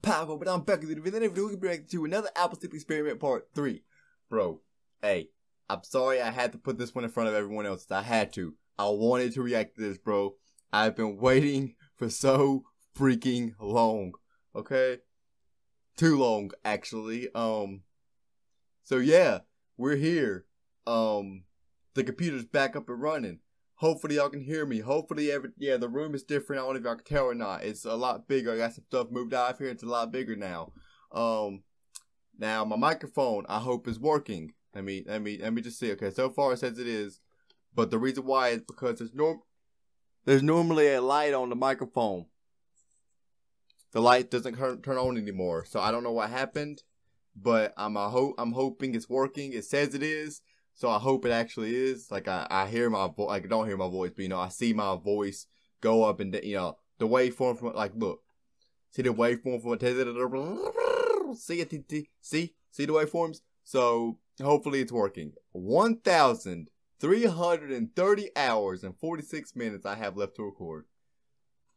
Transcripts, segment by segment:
Power, but I'm back with the video. We're back to another Apple Sleep Experiment Part 3. Bro, hey, I'm sorry I had to put this one in front of everyone else. I had to. I wanted to react to this, bro. I've been waiting for so freaking long. Okay? Too long, actually. So yeah, we're here. The computer's back up and running. Hopefully y'all can hear me. Hopefully the room is different. I don't know if y'all can tell or not. It's a lot bigger. I got some stuff moved out of here. It's a lot bigger now. Now my microphone, I hope is working. Let me just see. Okay, so far it says it is. But the reason why is because there's normally a light on the microphone. The light doesn't turn on anymore. So I don't know what happened, but I'm hoping it's working. It says it is. So I hope it actually is. Like I hear my voice. Like I don't hear my voice, but I see my voice go up and the waveform from look. See the waveform from see it. See the waveforms. So hopefully it's working. 1,330 hours and 46 minutes I have left to record.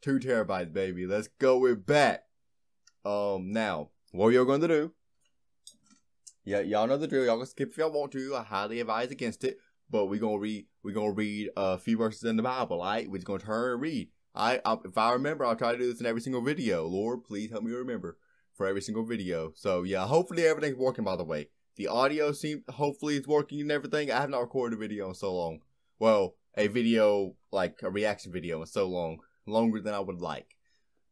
2 terabytes, baby. Let's go. We're back. Now what you're going to do? Yeah, y'all know the drill. Y'all can skip if y'all want to. I highly advise against it. But we're gonna read a few verses in the Bible, alright? We're just gonna turn and read. If I remember, I'll try to do this in every single video. Lord, please help me remember for every single video. So yeah, hopefully everything's working, by the way. The audio hopefully it's working and everything. I have not recorded a video in so long. Well, a video, like a reaction video in so long. Longer than I would like.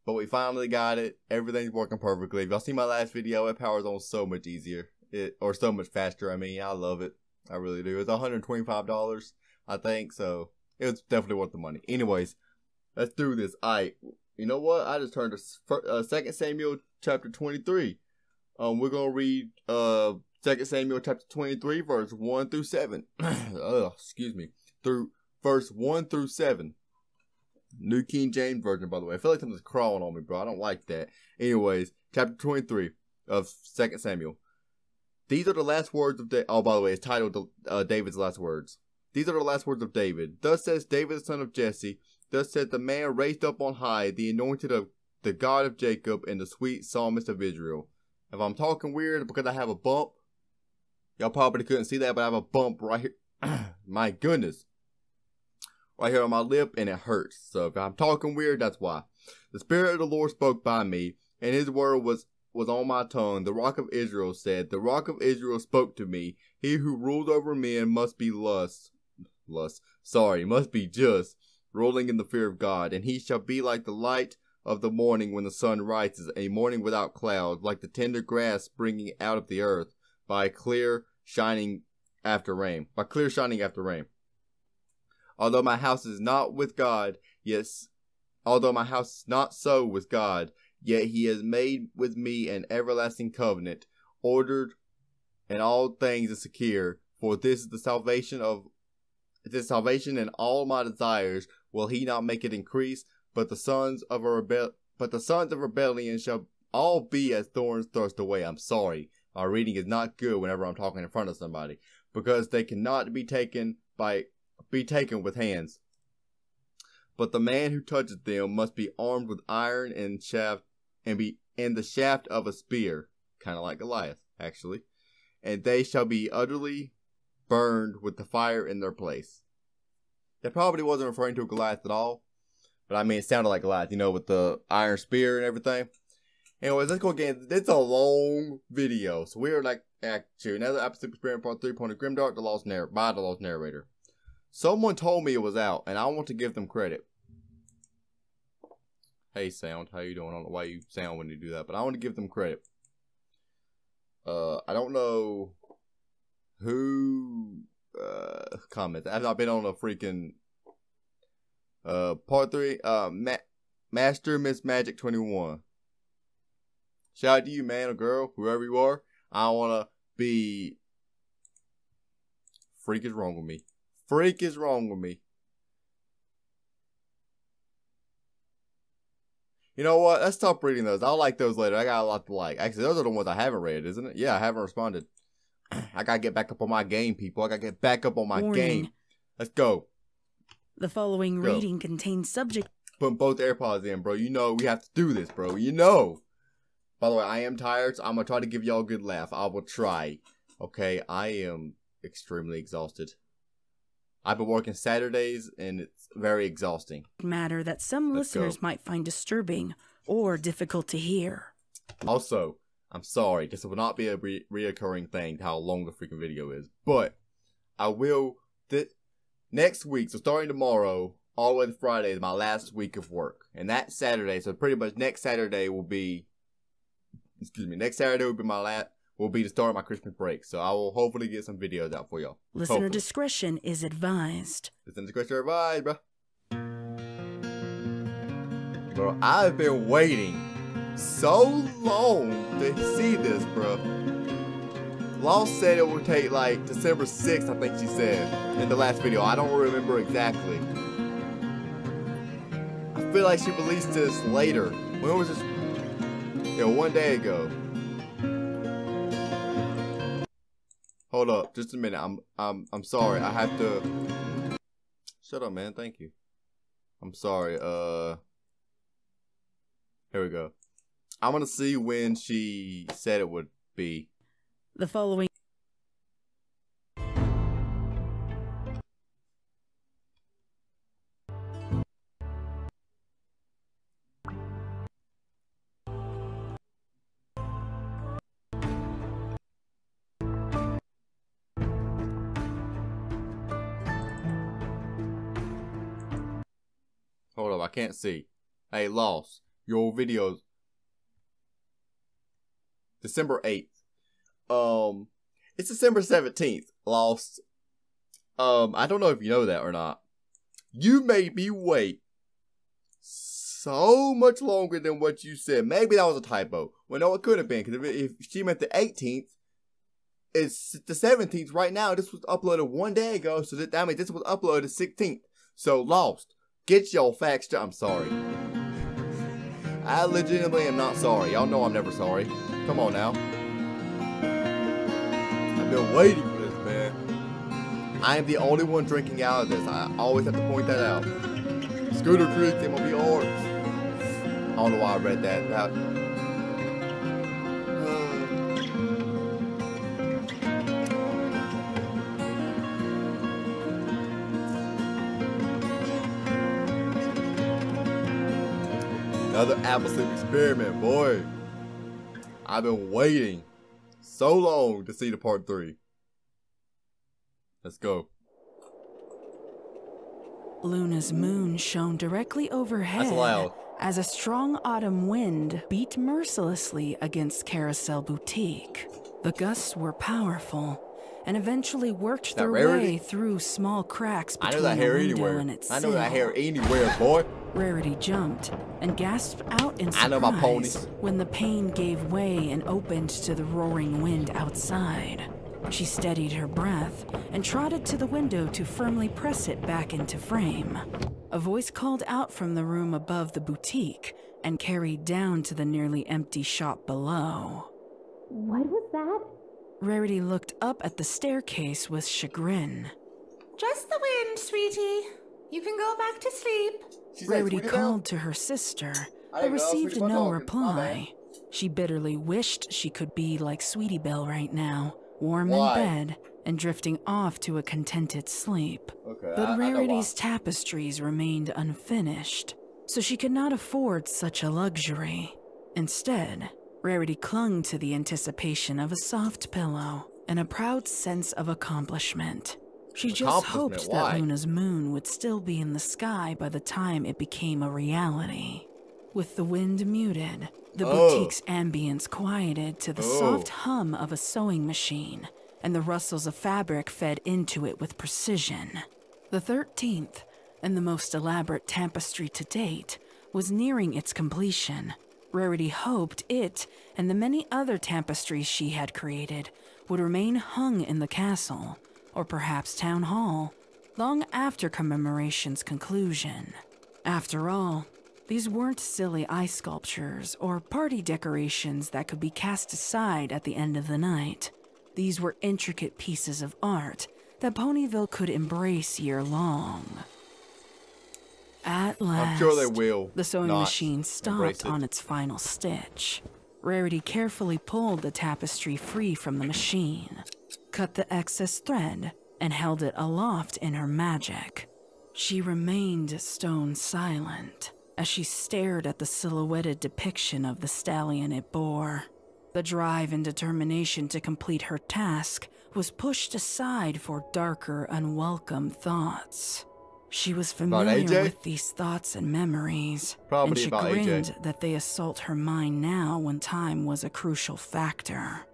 But we finally got it. Everything's working perfectly. If y'all see my last video, it powers on so much easier. Or so much faster. I mean, I love it. I really do. It's $125, I think. So it was definitely worth the money. Anyways, let's do this. Alright, you know what? I just turned to 2 Samuel chapter 23. We're gonna read 2 Samuel chapter 23, verse 1 through 7. Excuse me. Through verse 1 through 7. New King James Version, by the way. I feel like something's crawling on me, bro. I don't like that. Anyways, chapter 23 of 2 Samuel. These are the last words of David. Oh, by the way, it's titled David's last words. These are the last words of David. Thus says David, the son of Jesse. Thus said the man raised up on high, the anointed of the God of Jacob, and the sweet psalmist of Israel. If I'm talking weird because I have a bump, y'all probably couldn't see that, but I have a bump right here. My goodness. Right here on my lip, and it hurts. So if I'm talking weird, that's why. The Spirit of the Lord spoke by me, and his word was on my tongue. The Rock of Israel said, the Rock of Israel spoke to me. He who rules over men must be must be just, ruling in the fear of God. And he shall be like the light of the morning when the sun rises, a morning without clouds, like the tender grass springing out of the earth, by clear shining after rain. Although my house is not with God, although my house is not so with God, yet he has made with me an everlasting covenant, ordered in all things and secure. For this is the salvation and all my desires will he not make it increase. But the sons of rebellion shall all be as thorns thrust away. I'm sorry, my reading is not good whenever I'm talking in front of somebody, because they cannot be taken with hands. But the man who touches them must be armed with iron and be in the shaft of a spear, kind of like Goliath, actually. And they shall be utterly burned with the fire in their place. That probably wasn't referring to Goliath at all, but I mean, it sounded like Goliath, with the iron spear and everything. Anyways, let's go again. It's a long video, so we're actually another episode experiment part 3, Point of Grimdark, by the lost narrator. Someone told me it was out, and I want to give them credit. Hey sound, how you doing? I don't know why you sound when you do that, but I want to give them credit. I don't know who comments. I've not been on a freaking part 3. Master Miss Magic 21. Shout out to you, man or girl, whoever you are. I wanna be. Freak is wrong with me. Freak is wrong with me. You know what? Let's stop reading those. I'll like those later. I got a lot to like. Actually, those are the ones I haven't read, isn't it? Yeah, I haven't responded. I gotta get back up on my game, people. I gotta get back up on my game. Let's go. The following reading contains subject. Put both AirPods in, bro. We have to do this, bro. By the way, I am tired, so I'm going to try to give y'all a good laugh. I will try. Okay, I am extremely exhausted. I've been working Saturdays, and it's very exhausting. Matter that some Let's listeners go. might find disturbing or difficult to hear. Also, I'm sorry, this will not be a reoccurring thing, how long the freaking video is. But, I will, next week, so starting tomorrow, all the way to Friday is my last week of work. And that Saturday, so pretty much next Saturday will be, next Saturday will be the start of my Christmas break. So I will hopefully get some videos out for y'all. Listener Hopefully. discretion is advised. Listener discretion advised, bro. Bro, I've been waiting so long to see this, bro. Lost said it would take like December 6th, I think she said, in the last video. I don't remember exactly. I feel like she released this later. When was this? Yeah, 1 day ago. Hold up, just a minute. I'm sorry. I have to. Shut up, man. Thank you. I'm sorry. Here we go. I want to see when she said it would be. The following. Hold up, I can't see. Hey, Lost. Your videos. December 8th. It's December 17th, Lost. I don't know if you know that or not. You made me wait so much longer than what you said. Maybe that was a typo. Well, no, it could have been, because if she meant the 18th, it's the 17th right now. This was uploaded 1 day ago, so that means this was uploaded 16th. So, Lost, get your facts straight. I'm sorry. I legitimately am not sorry. Y'all know I'm never sorry. Come on now. I've been waiting for this, man. I am the only one drinking out of this. I always have to point that out. Scooter Creek, MLB Arts. I don't know why I read that. Another Apple Sleep experiment, boy. I've been waiting so long to see the part 3. Let's go. Luna's moon shone directly overhead. That's loud. As a strong autumn wind beat mercilessly against Carousel Boutique. The gusts were powerful and eventually worked their way through small cracks between the window and its sill. I know that hair anywhere, boy. Rarity jumped and gasped out in surprise I know my ponies. When the pane gave way and opened to the roaring wind outside. She steadied her breath and trotted to the window to firmly press it back into frame. A voice called out from the room above the boutique and carried down to the nearly empty shop below. What was that? Rarity looked up at the staircase with chagrin. Just the wind, sweetie. You can go back to sleep. Rarity called to her sister, but received no reply. She bitterly wished she could be like Sweetie Belle right now, warm in bed and drifting off to a contented sleep. But Rarity's tapestries remained unfinished, so she could not afford such a luxury. Instead, Rarity clung to the anticipation of a soft pillow and a proud sense of accomplishment. She just hoped that Luna's moon would still be in the sky by the time it became a reality. With the wind muted, the boutique's ambience quieted to the soft hum of a sewing machine, and the rustles of fabric fed into it with precision. The 13th, and the most elaborate tapestry to date, was nearing its completion. Rarity hoped it, and the many other tapestries she had created, would remain hung in the castle, or perhaps town hall, long after commemoration's conclusion. After all, these weren't silly ice sculptures or party decorations that could be cast aside at the end of the night. These were intricate pieces of art that Ponyville could embrace year-long. At last, I'm sure they will. the sewing machine stopped on its final stitch. Rarity carefully pulled the tapestry free from the machine, cut the excess thread, and held it aloft in her magic. She remained stone silent as she stared at the silhouetted depiction of the stallion it bore. The drive and determination to complete her task was pushed aside for darker, unwelcome thoughts. She was familiar with these thoughts and memories, and chagrined that they assault her mind now when time was a crucial factor.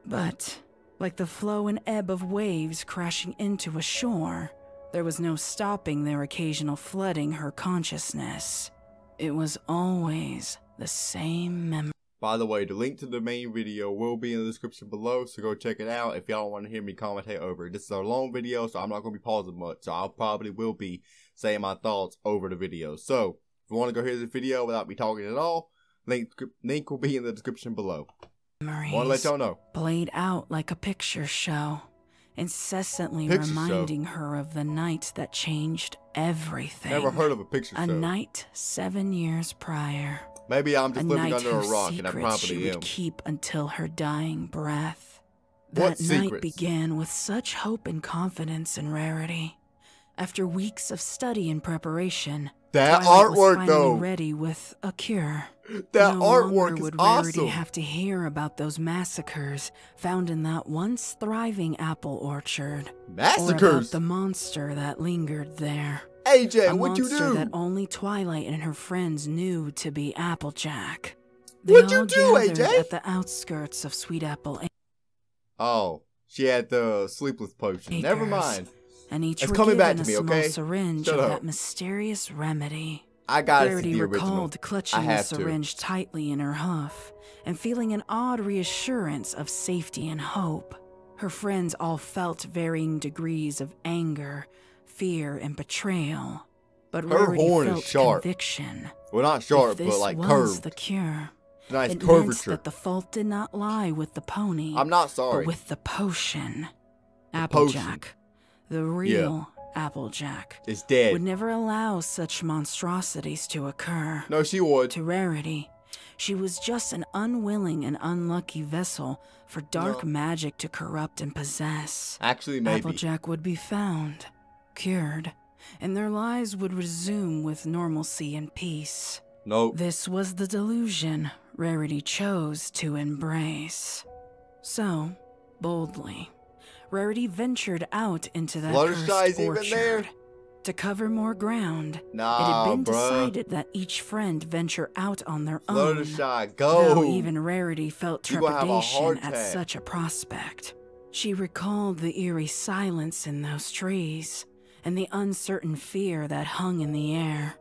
But, like the flow and ebb of waves crashing into a shore, there was no stopping their occasional flooding her consciousness. It was always the same memory. By the way, the link to the main video will be in the description below, so go check it out if y'all don't want to hear me commentate over it. This is a long video, so I'm not going to be pausing much, so I probably will be saying my thoughts over the video. So, if you want to go hear this video without me talking at all, link will be in the description below. Memories want to let y'all know. Played out like a picture show, incessantly reminding her of the night that changed everything. Never heard of a picture show. A night 7 years prior. Maybe I'm just living under a rock, and I probably she am. Would keep until her dying breath. That night began with such hope and confidence in Rarity. After weeks of study and preparation, that Twilight artwork was though, ready with a cure. That no artwork longer is would awesome. Rarity have to hear about those massacres found in that once thriving apple orchard, massacres, or about the monster that lingered there. AJ, what you do? A monster that only Twilight and her friends knew to be Applejack. What'd you do, gathered AJ? At the outskirts of Sweet Apple. Oh, she had the sleepless potion. Never mind. And each it's were coming back given to me, a small okay? syringe Shut of up. that mysterious remedy. I gotta see Rarity the original. recalled clutching the syringe tightly in her hoof and feeling an odd reassurance of safety and hope. Her friends all felt varying degrees of anger, fear, and betrayal. But her Rarity horn felt is sharp. conviction. Well, not sharp, If this but like was curved. the cure. Nice it curvature. meant that the fault did not lie with the pony. I'm not sorry. But with the potion. The Applejack, the real Applejack, is dead. Would never allow such monstrosities to occur. No, she would. To Rarity, she was just an unwilling and unlucky vessel for dark magic to corrupt and possess. Actually, maybe. Applejack would be found, cured, and their lives would resume with normalcy and peace. Nope. This was the delusion Rarity chose to embrace. So, boldly, Rarity ventured out into that cursed orchard. To cover more ground, it had been decided that each friend venture out on their own. Fluttershy, go! Though even Rarity felt trepidation at such a prospect. She recalled the eerie silence in those trees, and the uncertain fear that hung in the air.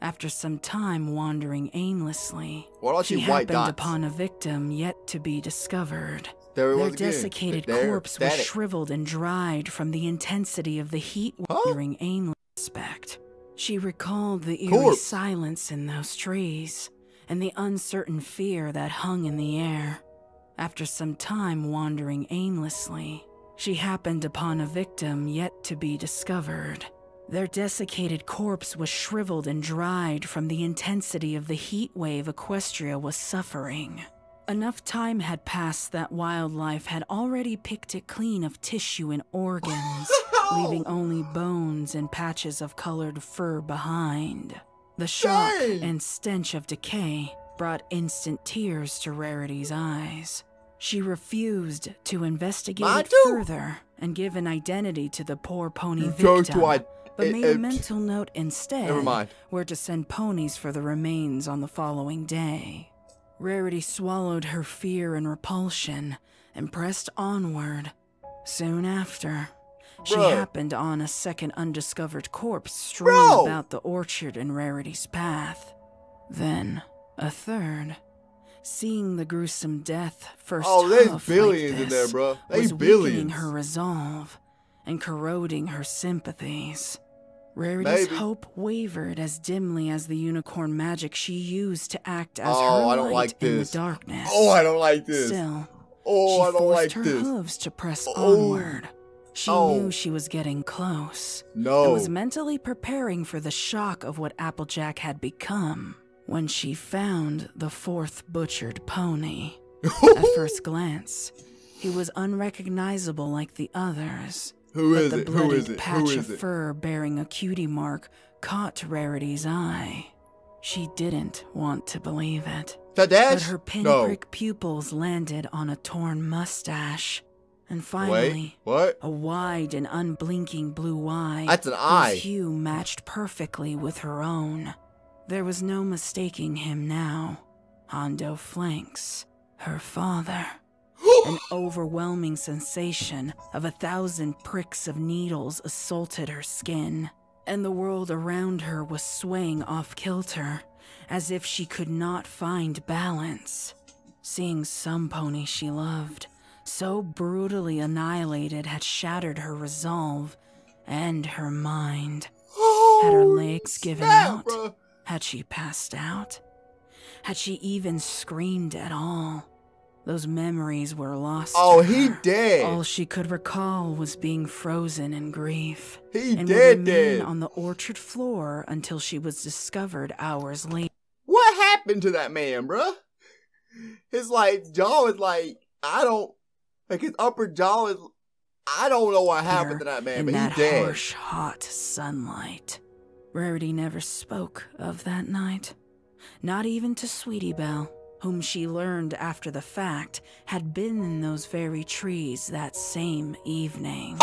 After some time wandering aimlessly, she happened upon a victim yet to be discovered. Their desiccated corpse was shriveled and dried from the intensity of the heat-wandering aimless aspect. She recalled the eerie silence in those trees, and the uncertain fear that hung in the air. After some time wandering aimlessly, she happened upon a victim yet to be discovered. Their desiccated corpse was shriveled and dried from the intensity of the heat wave Equestria was suffering. Enough time had passed that wildlife had already picked it clean of tissue and organs, leaving only bones and patches of colored fur behind. The shock and stench of decay brought instant tears to Rarity's eyes. She refused to investigate further and give an identity to the poor pony victim, but made a mental note instead where to send ponies for the remains on the following day. Rarity swallowed her fear and repulsion and pressed onward. Soon after, she happened on a second undiscovered corpse strewn about the orchard in Rarity's path. Then, a third. Seeing the gruesome death first there's billions like this in there, bro. was weakening her resolve and corroding her sympathies. Rarity's hope wavered as dimly as the unicorn magic she used to act as her light in the darkness. Oh, I don't like this. Still, she forced her hooves to press onward. She knew she was getting close. And was mentally preparing for the shock of what Applejack had become. when she found the fourth butchered pony. At first glance, he was unrecognizable like the others. Who is but it? the Who is bloodied it? patch Who is of it? fur bearing a cutie mark caught Rarity's eye. She didn't want to believe it. That Dash? But her pinprick pupils landed on a torn mustache. And finally, Wait, what? a wide and unblinking blue eye. That's an eye. Whose hue matched perfectly with her own. There was no mistaking him now. Hondo Flanks, her father. An overwhelming sensation of 1,000 pricks of needles assaulted her skin, and the world around her was swaying off-kilter, as if she could not find balance. Seeing some pony she loved so brutally annihilated had shattered her resolve and her mind. Had her legs given out? Bruh. Had she passed out? Had she even screamed at all? Those memories were lost. Oh, to he her. dead. All she could recall was being frozen in grief. He and dead, would remain dead. on the orchard floor until she was discovered hours later. What happened to that man, bruh? His, like, jaw is like, like, his upper jaw is, I don't know what happened to that man, in but that he's dead. harsh, hot sunlight. Rarity never spoke of that night. Not even to Sweetie Belle, whom she learned after the fact had been in those very trees that same evening.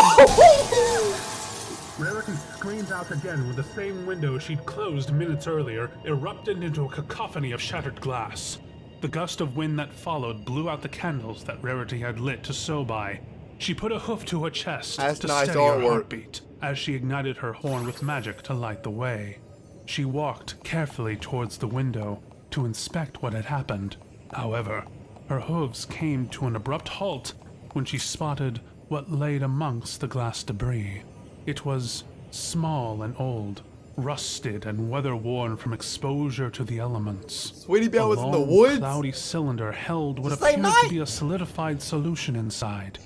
Rarity screamed out again when the same window she'd closed minutes earlier erupted into a cacophony of shattered glass. The gust of wind that followed blew out the candles that Rarity had lit to sew by. She put a hoof to her chest That's to nice steady her artwork. heartbeat as she ignited her horn with magic to light the way. She walked carefully towards the window to inspect what had happened. However, her hooves came to an abrupt halt when she spotted what laid amongst the glass debris. It was small and old, rusted and weather-worn from exposure to the elements. Sweetie Belle A was in the long, woods? cloudy cylinder held what The same appeared night? to be a solidified solution inside.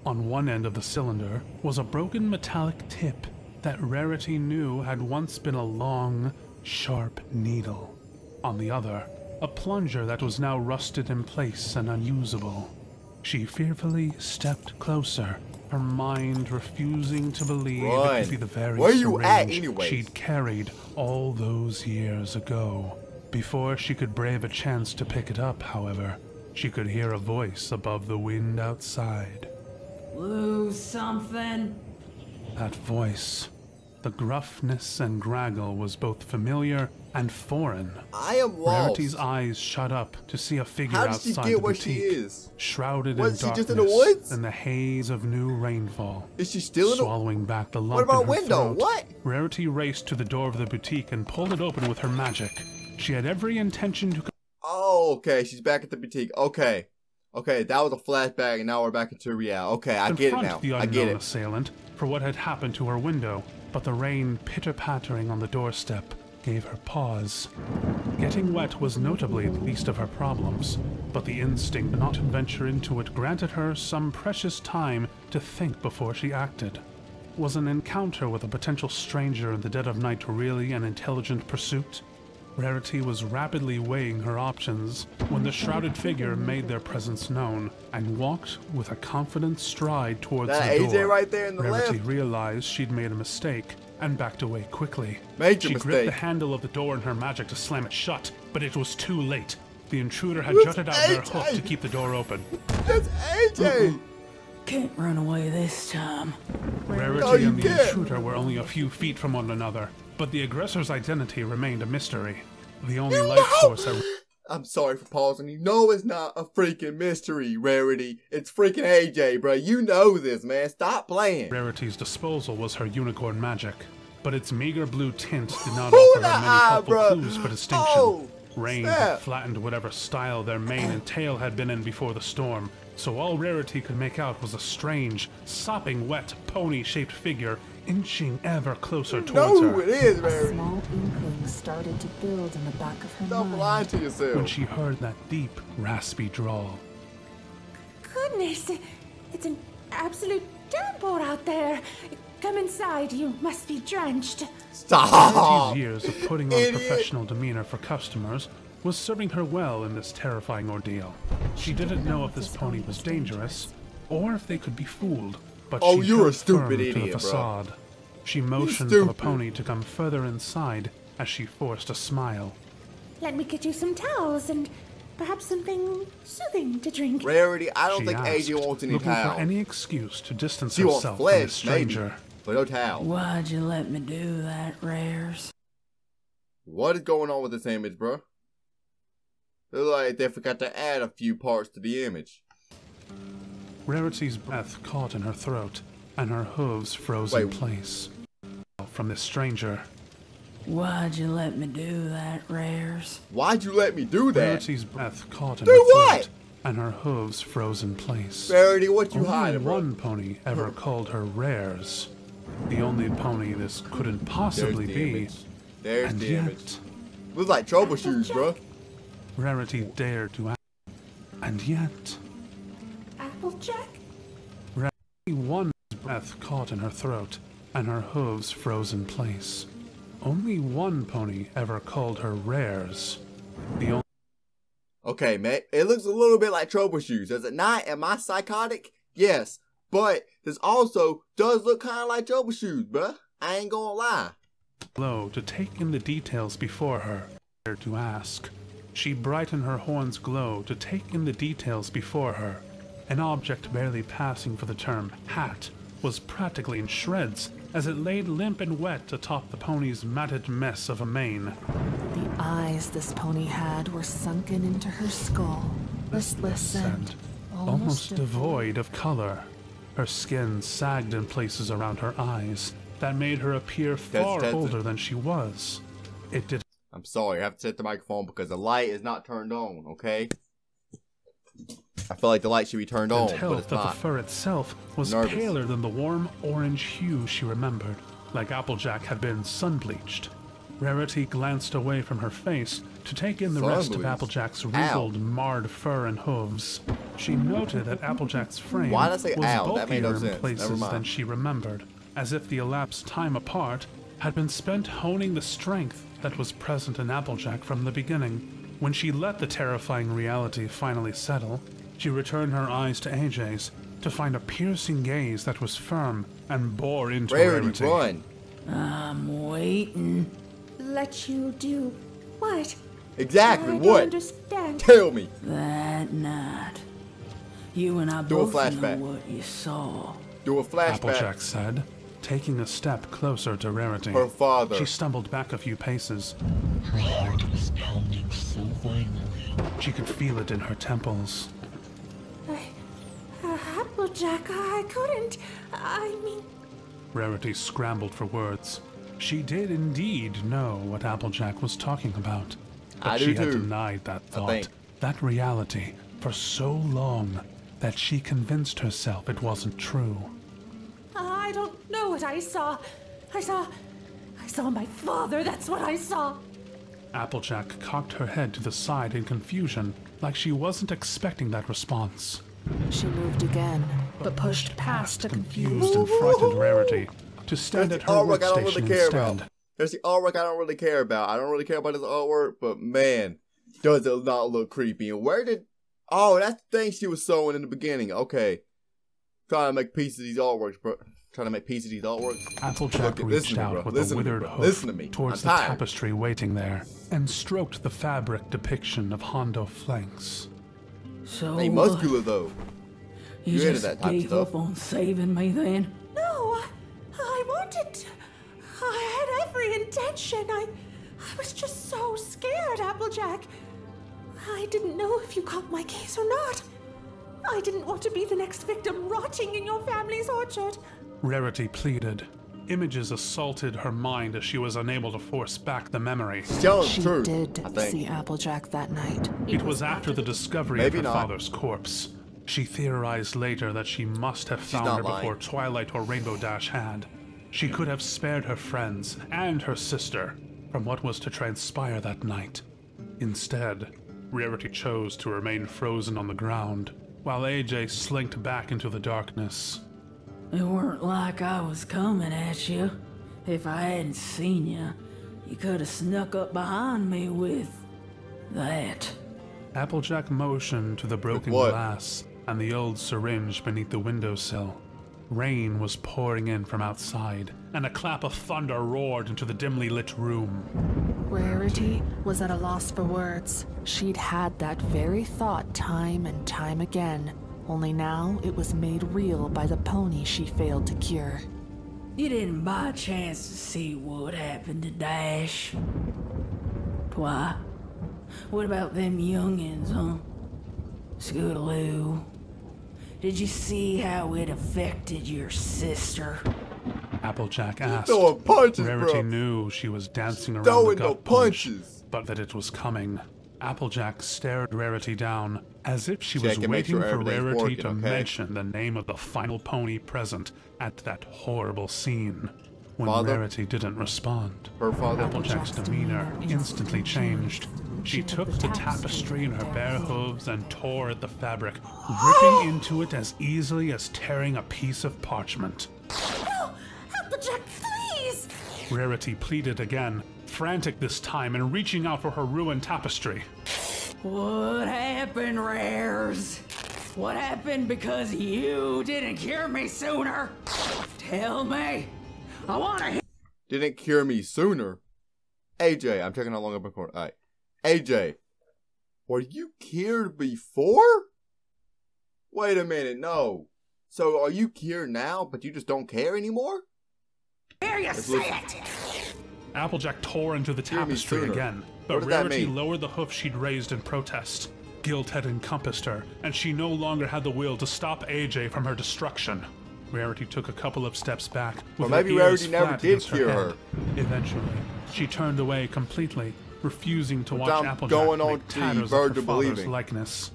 On one end of the cylinder was a broken metallic tip that Rarity knew had once been a long, sharp needle. On the other, a plunger that was now rusted in place and unusable. She fearfully stepped closer, her mind refusing to believe it could be the very Where you at syringe anyways? she'd carried all those years ago. Before she could brave a chance to pick it up, however, she could hear a voice above the wind outside. Lose something? That voice, the gruffness and graggle was both familiar and foreign. I am lost. Rarity's eyes shut up to see a figure How did she outside get the where she boutique, is? shrouded Was in she darkness just in the woods? and the haze of new rainfall. Is she still in the... Swallowing back the lump What about in her window? throat, What? Rarity raced to the door of the boutique and pulled it open with her magic. She had every intention to... Oh, okay. She's back at the boutique. Okay. Okay, that was a flashback, and now we're back into reality. Okay, I get it confront now. the I get unknown it. assailant for what had happened to her window, but the rain pitter-pattering on the doorstep gave her pause. Getting wet was notably the least of her problems, but the instinct not to venture into it granted her some precious time to think before she acted. Was an encounter with a potential stranger in the dead of night really an intelligent pursuit? Rarity was rapidly weighing her options when the shrouded figure made their presence known and walked with a confident stride towards That the AJ door. right there in the Rarity left. realized she'd made a mistake and backed away quickly. Major She gripped the mistake. handle of the door in her magic to slam it shut, but it was too late. The intruder had That's jutted out their AJ. hook to keep the door open. That's AJ! Can't run away this time. Rarity No, you and the can't. intruder were only a few feet from one another, but the aggressor's identity remained a mystery. The only life source I'm sorry for pausing. You know it's not a freaking mystery, Rarity. It's freaking AJ, bro. You know this, man. Stop playing. Rarity's disposal was her unicorn magic, but its meager blue tint did not Who offer the her many eye, helpful bruh? clues for distinction. Oh, Rain snap. had flattened whatever style their mane and tail had been in before the storm, so all Rarity could make out was a strange, sopping wet, pony-shaped figure inching ever closer You towards know who her. it is, A Rarity. small inkling started to build in the back of her Stop mind. lying to When yourself. she heard that deep, raspy drawl. Goodness, it's an absolute downpour out there. Come inside, you must be drenched. Stop! Rarity's years of putting on professional demeanor for customers was serving her well in this terrifying ordeal. She didn't know if this pony was dangerous, or if they could be fooled, but Oh, she you're a held stupid firm to the idiot, bro. facade. She motioned for the stupid. pony to come further inside as she forced a smile. Let me get you some towels and perhaps something soothing to drink. Rarity, I don't She think asked, AJ wants any looking towel. for any excuse to distance She wants herself from the flesh, maybe, stranger. but no towel. Why'd you let me do that, Rares? What is going on with this image, bro? Looks like they forgot to add a few parts to the image. Rarity's breath caught in her throat, and her hooves froze in place. From this stranger, Why'd you let me do that, Rares? Why'd you let me do that? Rarity's breath caught in Do her what? throat, and her hooves froze in place. Rarity, what you Only hiding, bro? one pony ever called her Rares. The only pony this couldn't possibly There's the be. image. There's And the yet, image. Looks like troubleshoes, bro. Rarity dared to ask. And yet, Applejack? one breath caught in her throat, and her hooves froze in place. Only one pony ever called her Rares. The only Okay, man. It looks a little bit like troubleshoes. Does it not? Am I psychotic? Yes. But this also does look kind of like troubleshoes, bruh. I ain't gonna lie. glow to take in the details before her. Dared to ask. She brightened her horn's glow to take in the details before her. An object barely passing for the term hat was practically in shreds as it laid limp and wet atop the pony's matted mess of a mane. The eyes this pony had were sunken into her skull, listless and Almost devoid of color. Her skin sagged in places around her eyes that made her appear far that's- older than she was. It did I'm sorry. I have to set the microphone because the light is not turned on, okay? I feel like the light should be turned on, tell but that it's the not. fur itself was Nervous. paler than the warm orange hue she remembered, like Applejack had been sun-bleached. Rarity glanced away from her face to take in the rest of Sun-bleached? Applejack's Ow. wrinkled, marred fur and hooves. She noted that Applejack's frame Why did I say was ow? That made no bulkier in sense. places Never mind. than she remembered, as if the elapsed time apart had been spent honing the strength that was present in Applejack from the beginning. When she let the terrifying reality finally settle, she returned her eyes to AJ's to find a piercing gaze that was firm and bore into Rarity, Rarity. run. I'm waiting. Let you do what? Exactly, I don't what? understand. Tell me. That night, you and I Do a both know flashback. what you saw. Do a flashback. Applejack said, taking a step closer to Rarity. Her father. She stumbled back a few paces. Her heart was pounding so violently. She could feel it in her temples. Applejack, I couldn't. I mean, Rarity scrambled for words. She did indeed know what Applejack was talking about, but I she do had too, denied that I thought, think. that reality, for so long that she convinced herself it wasn't true. I don't know what I saw. I saw my father. That's what I saw. Applejack cocked her head to the side in confusion, like she wasn't expecting that response. she moved again, but pushed past a Confused and frightened Rarity to stand That's at the her artwork I don't workstation really care instead. about. That's the artwork I don't really care about. I don't really care about this artwork, but man, does it not look creepy. And where did... Oh, that's the thing she was sewing in the beginning. Okay. Trying to make pieces of these artworks, bro. Trying to make pieces of these artworks. Applejack Look, listen reached to me, out bro. with Listen a to me, withered bro. hoof Listen to me. towards I'm the tired. tapestry waiting there, and stroked the fabric depiction of Hondo flanks. So, They muscular though. you You into just that type of gave stuff. up on saving me then? No, I wanted to. I had every intention. I was just so scared, Applejack. I didn't know if you caught my case or not. I didn't want to be the next victim rotting in your family's orchard. Rarity pleaded. Images assaulted her mind as she was unable to force back the memory. Telling She the truth, did I think. see Applejack that night. It was after the discovery Maybe of her not. father's corpse. She theorized later that she must have found not her before lying. Twilight or Rainbow Dash had. She could have spared her friends and her sister from what was to transpire that night. Instead, Rarity chose to remain frozen on the ground, while AJ slinked back into the darkness. It weren't like I was coming at you. If I hadn't seen you, you could have snuck up behind me with that. Applejack motioned to the broken glass and the old syringe beneath the windowsill. Rain was pouring in from outside, and a clap of thunder roared into the dimly lit room. Rarity was at a loss for words. She'd had that very thought time and time again, only now it was made real by the pony she failed to cure. You didn't by chance to see what happened to Dash? Why? What about them youngins, huh? Scootaloo. Did you see how it affected your sister? Applejack asked. Throwing punches, Rarity bro. knew she was dancing around Throwing the no gut punch, punches. but that it was coming. Applejack stared Rarity down, as if she was Check and make waiting sure for everything's Rarity working, to okay? mention the name of the final pony present at that horrible scene. When Father? Rarity didn't respond, Her father. Applejack's demeanor instantly changed. She took the tapestry in her bare hooves and tore at the fabric, ripping into it as easily as tearing a piece of parchment. No! Applejack, please! Rarity pleaded again, frantic this time and reaching out for her ruined tapestry. What happened, Rares? What happened because you didn't cure me sooner? Tell me. I want to hear. Didn't cure me sooner. AJ, I'm checking how long I've been recording. Alright. AJ, were you cured before? Wait a minute, no. So are you cured now, but you just don't care anymore? You say it. Applejack tore into the Cure me tapestry sooner. again, What but does that Rarity mean? lowered the hoof she'd raised in protest. Guilt had encompassed her, and she no longer had the will to stop AJ from her destruction. Rarity took a couple of steps back, with Or maybe her ears Rarity never flat did against cure head. her. Eventually, she turned away completely, refusing to watch I'm Applejack going on make to the tatters of verge her of father's believing. likeness.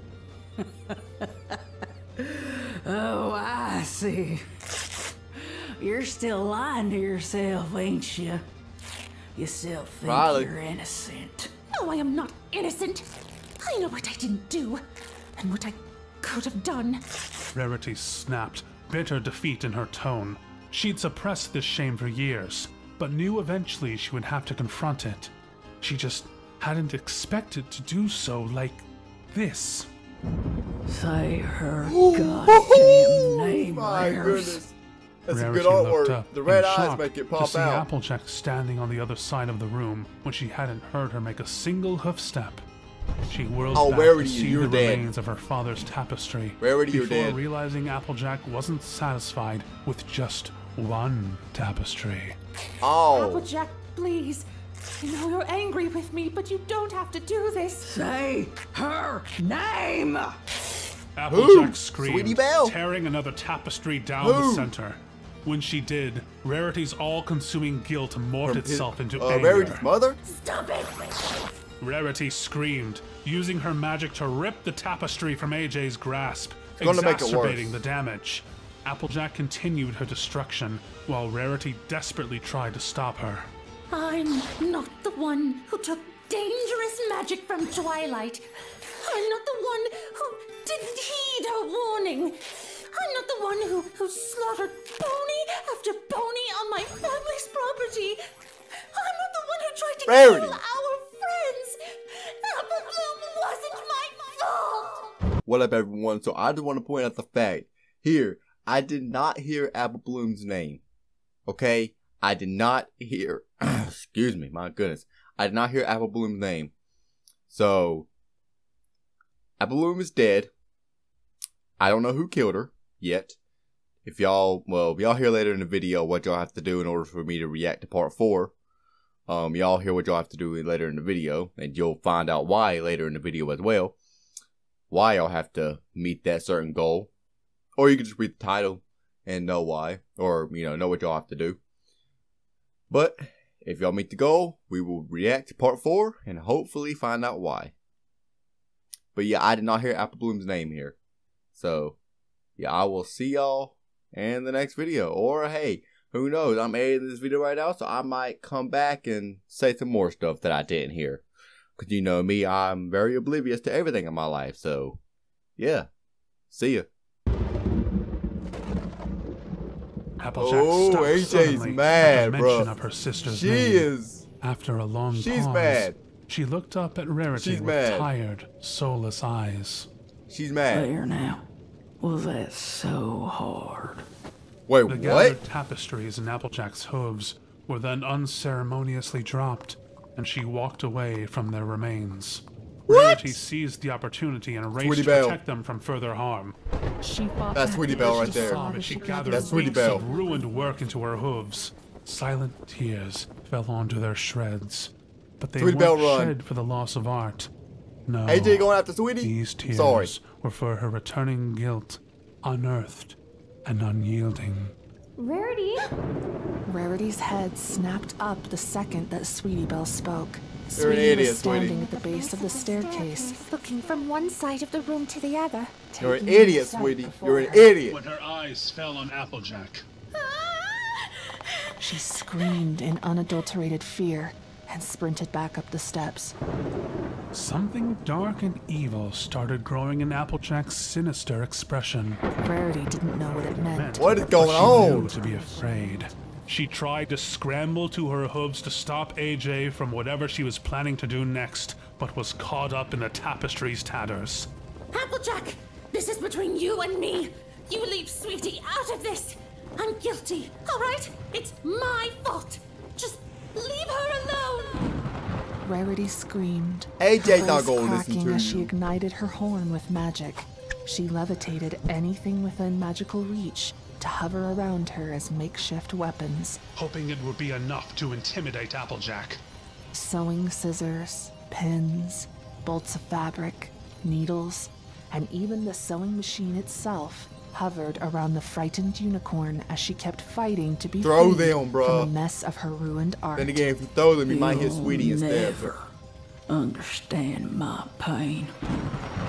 Oh, I see. You're still lying to yourself, ain't you? You still think Riley. you're innocent. No, I am not innocent. I know what I didn't do, and what I could have done. Rarity snapped, bitter defeat in her tone. She'd suppressed this shame for years, but knew eventually she would have to confront it. She just hadn't expected to do so like this. Say her goddamn name, My Rares. goodness. That's a Rarity good looked artwork. up The in red eyes shock make it to pop see out. Applejack standing on the other side of the room when she hadn't heard her make a single hoof step. She whirled Oh, back to Rarity, see you're the dead. remains of her father's tapestry Rarity, you're before dead. realizing Applejack wasn't satisfied with just one tapestry. Oh. Applejack, please. I know you're angry with me, but you don't have to do this. Say her name! Applejack screamed, Sweetie Belle? tearing another tapestry down the Who? center. When she did, Rarity's all-consuming guilt morphed itself into anger. Rarity's mother? Stop it! Rarity screamed, using her magic to rip the tapestry from AJ's grasp, gonna make it exacerbating worse. the damage. Applejack continued her destruction, while Rarity desperately tried to stop her. I'm not the one who took dangerous magic from Twilight. I'm not the one who didn't heed her warning. I'm not the one who slaughtered pony after pony on my family's property. I'm not the one who tried to Rarity. kill our friends. Apple Bloom wasn't my fault. What up, everyone? So I just want to point out the fact here, I did not hear Apple Bloom's name. Okay? I did not hear, excuse me, my goodness. I did not hear Apple Bloom's name. So, Apple Bloom is dead. I don't know who killed her yet. If y'all hear later in the video what y'all have to do in order for me to react to part 4. Y'all hear what y'all have to do later in the video, and you'll find out why later in the video as well. Why y'all have to meet that certain goal. Or you can just read the title and know why. Or, know what y'all have to do. But, if y'all meet the goal, we will react to part 4 and hopefully find out why. But yeah, I did not hear Apple Bloom's name here. So, yeah, I will see y'all in the next video. Or, hey, who knows? I'm editing this video right now, so I might come back and say some more stuff that I didn't hear. Because you know me, I'm very oblivious to everything in my life. So, yeah. See ya. Applejack Oh, stopped AJ's suddenly mad, at the mention bro. of her sister's She name. is. After a long She's pause, mad. she looked up at Rarity She's with mad. tired, soulless eyes. She's mad. There now. Was that so hard? Wait, The what? gathered tapestries in Applejack's hooves were then unceremoniously dropped, and she walked away from their remains. Rarity seized the opportunity and raced Sweetie to Belle. protect them from further harm. She fought That's back Sweetie as Belle she right there. saw Sob that as she she could gathered That's Sweetie weeks Belle. of ruined work into her hooves. Silent tears fell onto their shreds, but they Sweetie weren't Belle, run. shed for the loss of art. No, AJ going after Sweetie? these tears Sorry. were for her returning guilt, unearthed and unyielding. Rarity? Rarity's head snapped up the second that Sweetie Belle spoke. You're an Sweetie idiot, was standing Sweetie. at the base of the staircase. Looking from one side of the room to the other. You're an taking in idiot, the sight Sweetie. before You're an her. idiot. When her eyes fell on Applejack, She screamed in unadulterated fear and sprinted back up the steps. something dark and evil started growing in Applejack's sinister expression. Rarity didn't know what it meant. What is But going she on? knew to be afraid. She tried to scramble to her hooves to stop AJ from whatever she was planning to do next, but was caught up in the tapestry's tatters. Applejack, this is between you and me. You leave Sweetie out of this. I'm guilty, all right? It's my fault. Just leave her alone. Rarity screamed, AJ her not voice gonna listen cracking to as she you. ignited her horn with magic. She levitated anything within magical reach to hover around her as makeshift weapons. Hoping it would be enough to intimidate Applejack. Sewing scissors, pins, bolts of fabric, needles, and even the sewing machine itself hovered around the frightened unicorn as she kept fighting to be Throw free them, bruh. from the mess of her ruined art. Then again, if you throw them, you might hit You'll Sweetie instead. never understand my pain.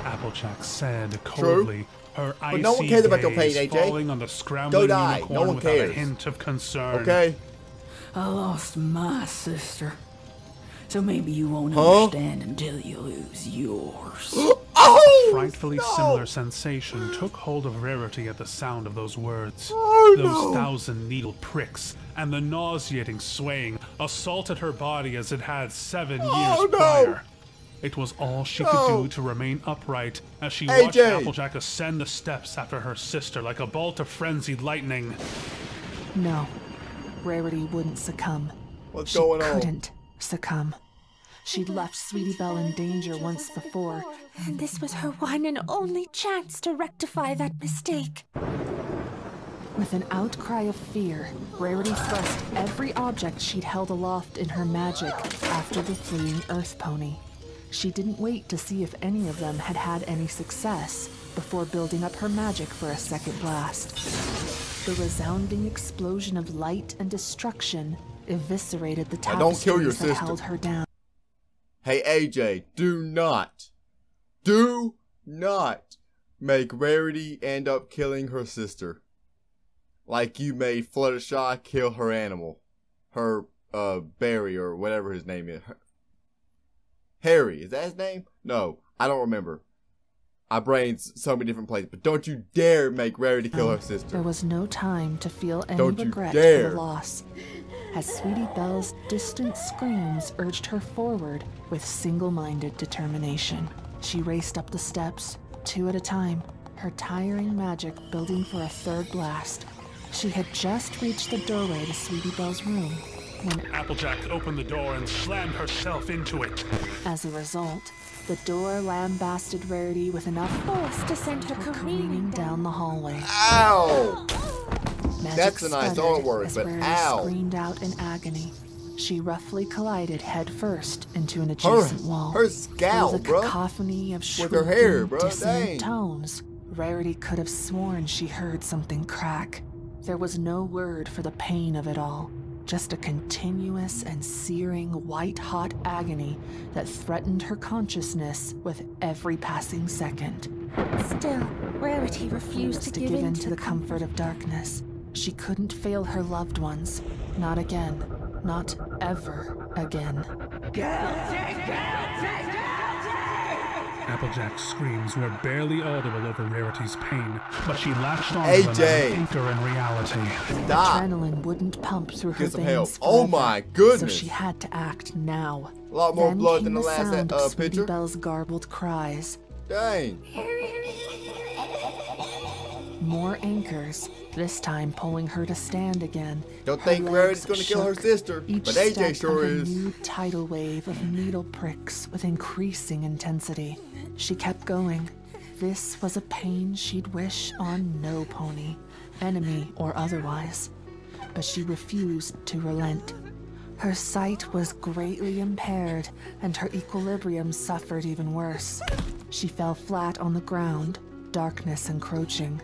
Applejack said coldly, her icy no one cares about your gaze pain, AJ. falling on the scrambling die. unicorn No one without a cares. hint of concern. Okay? I lost my sister. So maybe you won't Huh? understand until you lose yours. Oh! Frightfully no! similar sensation took hold of Rarity at the sound of those words. Oh, Those no. 1,000 needle pricks and the nauseating swaying assaulted her body as it had 7 Oh, years no. prior. It was all she could No. do to remain upright as she AJ. watched Applejack ascend the steps after her sister like a bolt of frenzied lightning. No, Rarity wouldn't succumb. What's She going on? couldn't succumb. She'd left Sweetie Belle in danger once before. And this was her one and only chance to rectify that mistake. With an outcry of fear, Rarity thrust every object she'd held aloft in her magic after the fleeing Earth Pony. She didn't wait to see if any of them had had any success before building up her magic for a second blast. The resounding explosion of light and destruction eviscerated the Now, don't kill your tapestries that sister. held her down. Hey, AJ, do not make Rarity end up killing her sister. Like you made Fluttershy kill her animal. Her, Barry, or whatever his name is. Harry, is that his name? No, I don't remember. My brain's so many different places, but don't you dare make Rarity kill her There sister. was no time to feel any Don't you regret for dare. the loss, as Sweetie Belle's distant screams urged her forward with single-minded determination. She raced up the steps, 2 at a time, her tiring magic building for a third blast. She had just reached the doorway to Sweetie Belle's room when, Applejack opened the door and slammed herself into it. as a result, the door lambasted Rarity with enough Forced to send her her careening careening down the hallway. Ow! Magic That's a nice sputtered artwork, as but Rarity ow. screamed out in agony. She roughly collided headfirst into an adjacent wall. Her scalp, There was a bruh. cacophony of With her hair, shrieking, bruh, dissonant dang. tones. Rarity could have sworn she heard something crack. There was no word for the pain of it all, just a continuous and searing white-hot agony that threatened her consciousness with every passing second. Still, Rarity refused To to give in to the comfort of darkness. She couldn't fail her loved ones. Not again. Not ever again. Applejack's screams were barely audible over Rarity's pain, but she latched on AJ. to them as an anchor in reality. Stop. Adrenaline wouldn't pump through her Get some help. veins Oh forever, my goodness. so she had to act now. A lot more Then blood came than the last sound of Sweetie picture. Belle's garbled cries. Dang. More anchors, this time pulling her to stand again. Don't Her think Rarity's legs gonna kill her shook, sister, each but AJ step sure of a is. new tidal wave of needle pricks with increasing intensity. She kept going. This was a pain she'd wish on no pony, enemy or otherwise. But she refused to relent. Her sight was greatly impaired, and her equilibrium suffered even worse. She fell flat on the ground, darkness encroaching.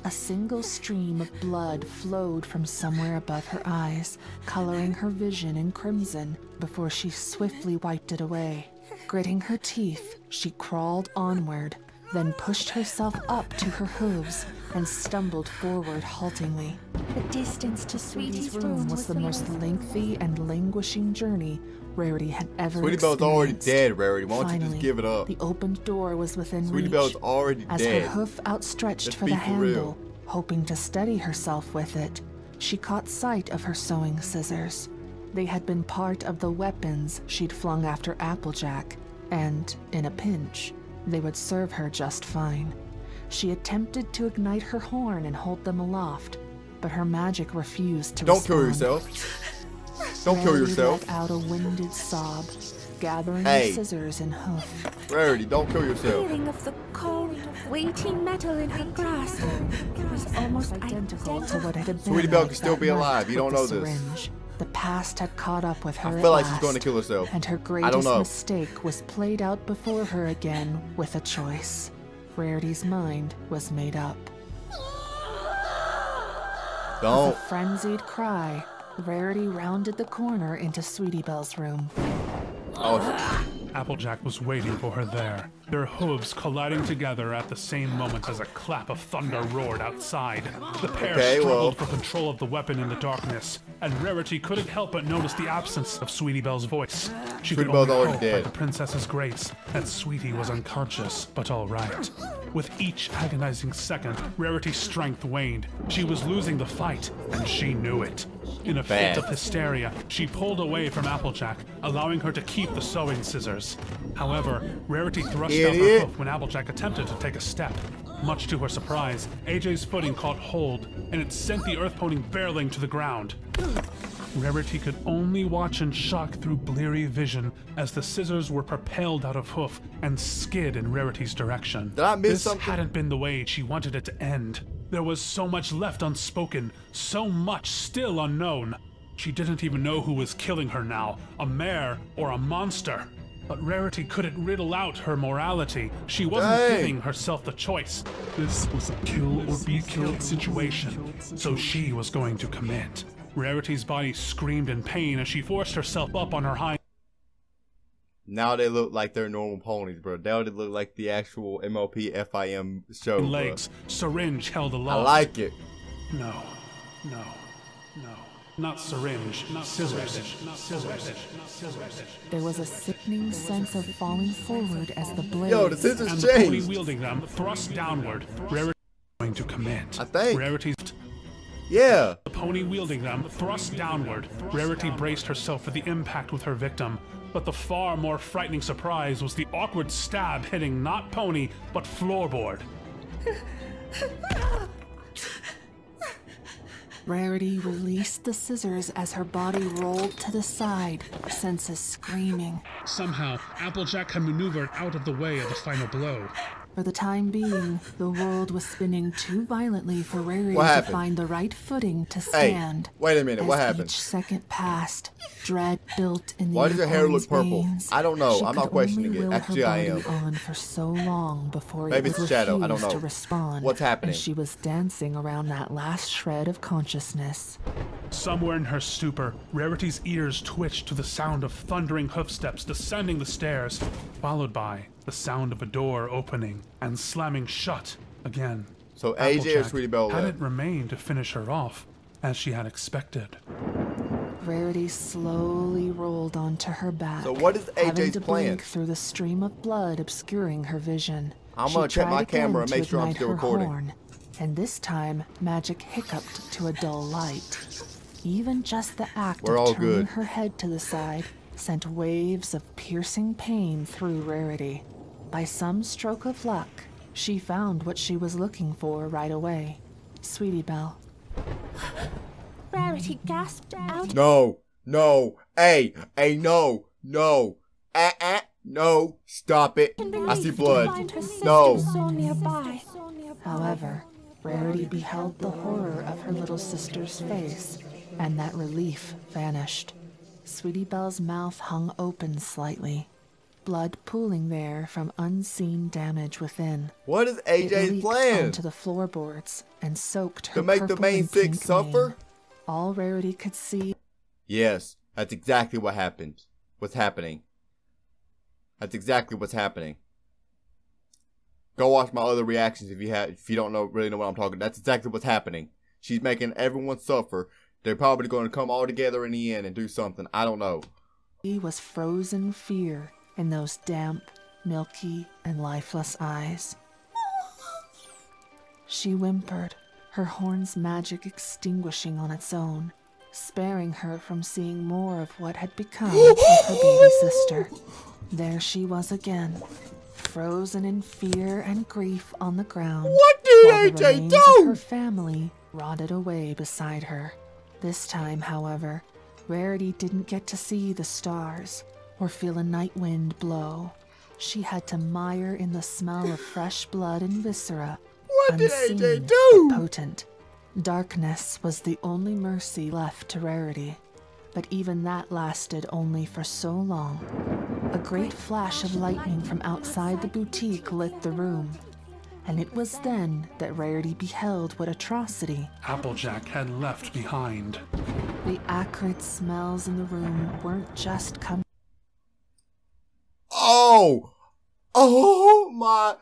A single stream of blood flowed from somewhere above her eyes, coloring her vision in crimson before she swiftly wiped it away. Gritting her teeth, she crawled onward, then pushed herself up to her hooves and stumbled forward haltingly. The distance to Sweetie's Sweetie's room was the most lengthy and languishing journey Rarity had ever Sweetie experienced. Belle's already dead, Rarity. Why don't you Finally, just give it up? the opened door was within Sweetie reach. Belle's already As dead. her hoof outstretched Let's for be the for handle, real. hoping to steady herself with it, she caught sight of her sewing scissors. They had been part of the weapons she'd flung after Applejack, and, in a pinch, they would serve her just fine. She attempted to ignite her horn and hold them aloft, but her magic refused to Don't respond. kill yourself. Don't kill Rarity yourself. let out a winded sob, gathering Hey. the scissors and hoof. Rarity, don't kill yourself. feeling of the cold, weighty metal in her grasp. It was almost Identical to what it had been. Sweetie Belle like could still that be night alive. You with don't the know this. syringe. The past had caught up with her I at feel like she's last, going to kill herself. and her I don't greatest know. mistake was played out before her again with a choice. Rarity's mind was made up. With Don't. a frenzied cry, Rarity rounded the corner into Sweetie Belle's room. Oh, Applejack was waiting for her there, their hooves colliding together at the same moment as a clap of thunder roared outside. The pair Okay, well. struggled for control of the weapon in the darkness, and Rarity couldn't help but notice the absence of Sweetie Belle's voice. She Sweetie could Belle's only already hope dead. by the princess's grace that Sweetie was unconscious, but all right. With each agonizing second, Rarity's strength waned. She was losing the fight, and she knew it. In a fit Bad. of hysteria, she pulled away from Applejack, allowing her to keep the sewing scissors. However, Rarity thrust out her Idiot. hoof when Applejack attempted to take a step. Much to her surprise, AJ's footing caught hold, and it sent the earth pony barreling to the ground. Rarity could only watch in shock through bleary vision as the scissors were propelled out of hoof and skid in Rarity's direction. Did I miss This something? hadn't been the way she wanted it to end. There was so much left unspoken, so much still unknown. She didn't even know who was killing her now, a mare or a monster. But Rarity couldn't riddle out her morality. She wasn't Dang. giving herself the choice. This was a kill or be killed situation, so she was going to commit. Rarity's body screamed in pain as she forced herself up on her hind now they look like they're normal ponies, bro. Now they look like the actual MLP FIM show, bro. legs, syringe held I aloft. like it. No. Not syringe, scissors. There was a sickening sense of falling forward as the blades. Yo, the scissors And the pony changed. wielding them thrust downward. Rarity was going to commit. I think. Rarity's Yeah. The pony wielding them thrust downward. Rarity braced herself for the impact with her victim. But the far more frightening surprise was the awkward stab hitting not pony, but floorboard. Rarity released the scissors as her body rolled to the side, senses screaming. Somehow, Applejack had maneuvered out of the way of the final blow. For the time being, the world was spinning too violently for Rarity What to happened? find the right footing to Hey, stand. wait a minute, what As happened? Each second passed, dread built in the Why does her hair pony's look purple? veins. I don't know. She I'm not could questioning only it. will Actually, her I am. body on for so long before Maybe it it's would a shadow. I don't refuse know. to respond. What's happening? As she was dancing around that last shred of consciousness. Somewhere in her stupor, Rarity's ears twitched to the sound of thundering hoofsteps descending the stairs, followed by the sound of a door opening and slamming shut again. So AJ or Applejack Sweetie Belle left? hadn't remained to finish her off, as she had expected. Rarity slowly rolled onto her back. So what is having AJ's to plan? blink through the stream of blood obscuring her vision. I'm She gonna check my tried camera and again make to sure I'm ignite still her recording. horn, and this time magic hiccuped to a dull light. Even just the act We're of all turning good. her head to the side sent waves of piercing pain through Rarity. By some stroke of luck, she found what she was looking for right away. Sweetie Belle. Rarity gasped out. No, no, hey, no, no, no, stop it. I see blood. No. So nearby. However, Rarity beheld the horror of her little sister's face, and that relief vanished. Sweetie Belle's mouth hung open slightly, blood pooling there from unseen damage within. What is It AJ's leaked plan? onto the floorboards and soaked her To make the purple main and six pink suffer? mane. All Rarity could see. Yes, that's exactly what happened. What's happening? That's exactly what's happening. Go watch my other reactions if you don't really know what I'm talking. That's exactly what's happening. She's making everyone suffer. They're probably going to come all together in the end and do something. I don't know. Was frozen fear in those damp, milky, and lifeless eyes. She whimpered, her horn's magic extinguishing on its own, sparing her from seeing more of what had become of her baby sister. There she was again, frozen in fear and grief on the ground. What did while the AJ remains of do? her family rotted away beside her. This time, however, Rarity didn't get to see the stars or feel a night wind blow. She had to mire in the smell of fresh blood and viscera. What did unseen AJ do? but potent. Darkness was the only mercy left to Rarity, but even that lasted only for so long. A great flash of lightning from outside the boutique lit the room, and it was then that Rarity beheld what atrocity. Applejack had left behind. The acrid smells in the room weren't just coming. Oh! Oh my!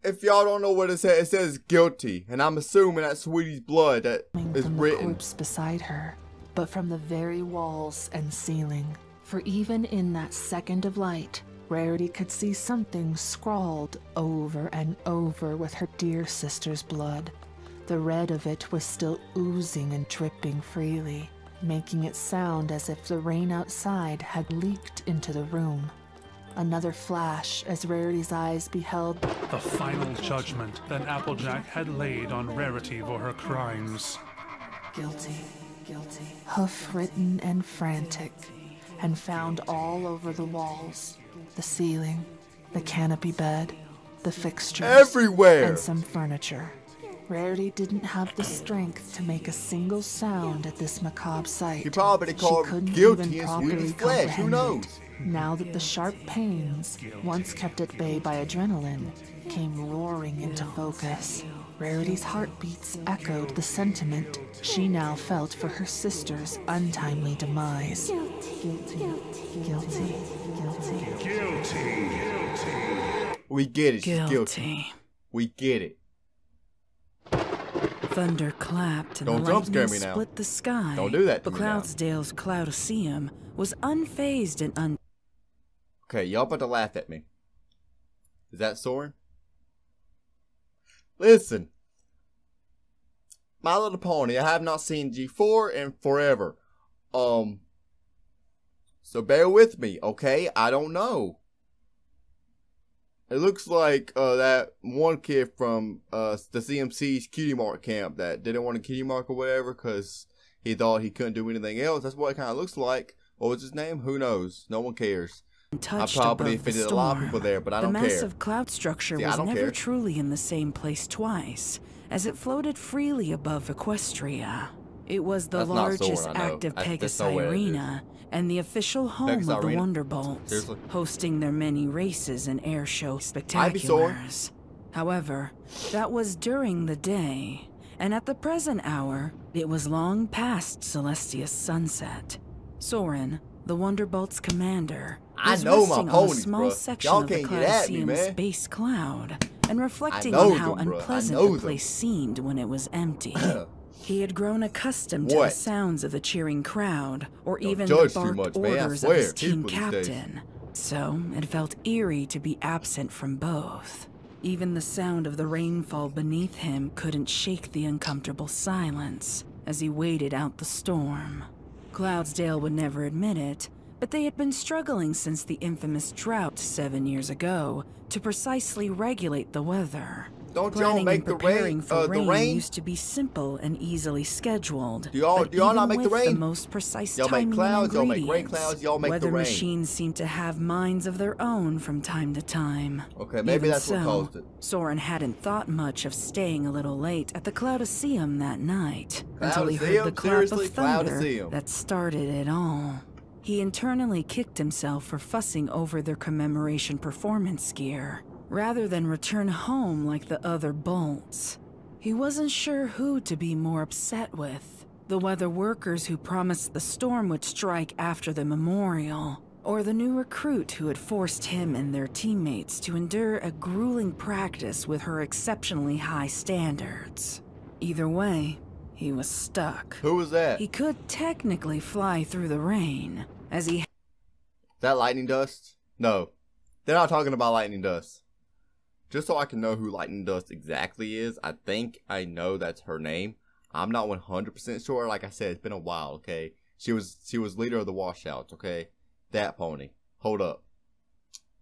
If y'all don't know what it says guilty, and I'm assuming that's Sweetie's blood that is From the written. corpse beside her, but from the very walls and ceiling. For even in that second of light, Rarity could see something scrawled over and over with her dear sister's blood. The red of it was still oozing and dripping freely, making it sound as if the rain outside had leaked into the room. Another flash as Rarity's eyes beheld The final judgment that Applejack had laid on Rarity for her crimes. guilty, guilty, hoof-written and frantic, and found all over the walls, the ceiling, the canopy bed, the fixtures, Everywhere! and some furniture. Rarity didn't have the strength to make a single sound at this macabre sight. He probably called She couldn't guilty even in properly Sweetie's flesh. Who comprehend knows? it. Now that the sharp pains, once kept at bay by adrenaline, came roaring into focus. Rarity's heartbeats echoed the sentiment she now felt for her sister's untimely demise. Guilty, guilty, guilty. We get it. She's guilty. Guilty. We get it. Thunder clapped and Don't the jump scare lightning me now. split the sky. Don't do that to But me now. Cloudsdale's Cloudaceum was unfazed and Okay, y'all about to laugh at me. Is that Soren? Listen. My Little Pony, I have not seen G4 in forever. So bear with me, okay? I don't know. It looks like that one kid from the CMC's Cutie Mark camp that didn't want a Cutie Mark or whatever because he thought he couldn't do anything else. That's what it kind of looks like. What was his name? Who knows? No one cares. touched I probably above the offended a storm. lot of people there, but I don't the care. massive cloud structure See, I was don't never care. truly in the same place twice, as it floated freely above Equestria. It was the That's not largest Soren, I know. active That's Pegasus nowhere it is. Arena and the official home Pegasus of the Arena? Wonderbolts, Seriously? hosting their many races and air show Soren. spectaculars. However, that was during the day, and at the present hour, it was long past Celestia's sunset. Soren, the Wonderbolt's commander, I was know my resting on a ponies, small bruh. section Y'all of the can't get at me, Cloudaceum's man. space cloud, and reflecting know on how them, bruh. I unpleasant know the them. place seemed when it was empty. He had grown accustomed to the sounds of the cheering crowd, or even judge the too barked much, man. I orders of swear, his team people these days. captain. So it felt eerie to be absent from both. Even the sound of the rainfall beneath him couldn't shake the uncomfortable silence as he waited out the storm. Cloudsdale would never admit it, but they had been struggling since the infamous drought 7 years ago to precisely regulate the weather. Don't y'all Planning make and the preparing rain, for the rain? used to be simple and easily scheduled. Do y'all but not make even the with rain? the most precise Y'all make timing clouds, and y'all make rain ingredients, clouds, y'all make the weather rain. machines seem to have minds of their own from time to time. Okay, maybe Even that's what so, caused it. Soren hadn't thought much of staying a little late at the Cloudaceum that night until he heard the Cloudaceum? clap Seriously? of thunder Cloudaceum. that started it all. He internally kicked himself for fussing over their commemoration performance gear, rather than return home like the other bolts. He wasn't sure who to be more upset with, the weather workers who promised the storm would strike after the memorial, or the new recruit who had forced him and their teammates to endure a grueling practice with her exceptionally high standards. Either way, he was stuck. Who was that? He could technically fly through the rain, as he... Is that lightning dust? No. They're not talking about lightning dust. Just so I can know who Lightning Dust exactly is, I think I know that's her name. I'm not 100% sure. Like I said, it's been a while, okay? She was leader of the washouts, okay? That pony. Hold up.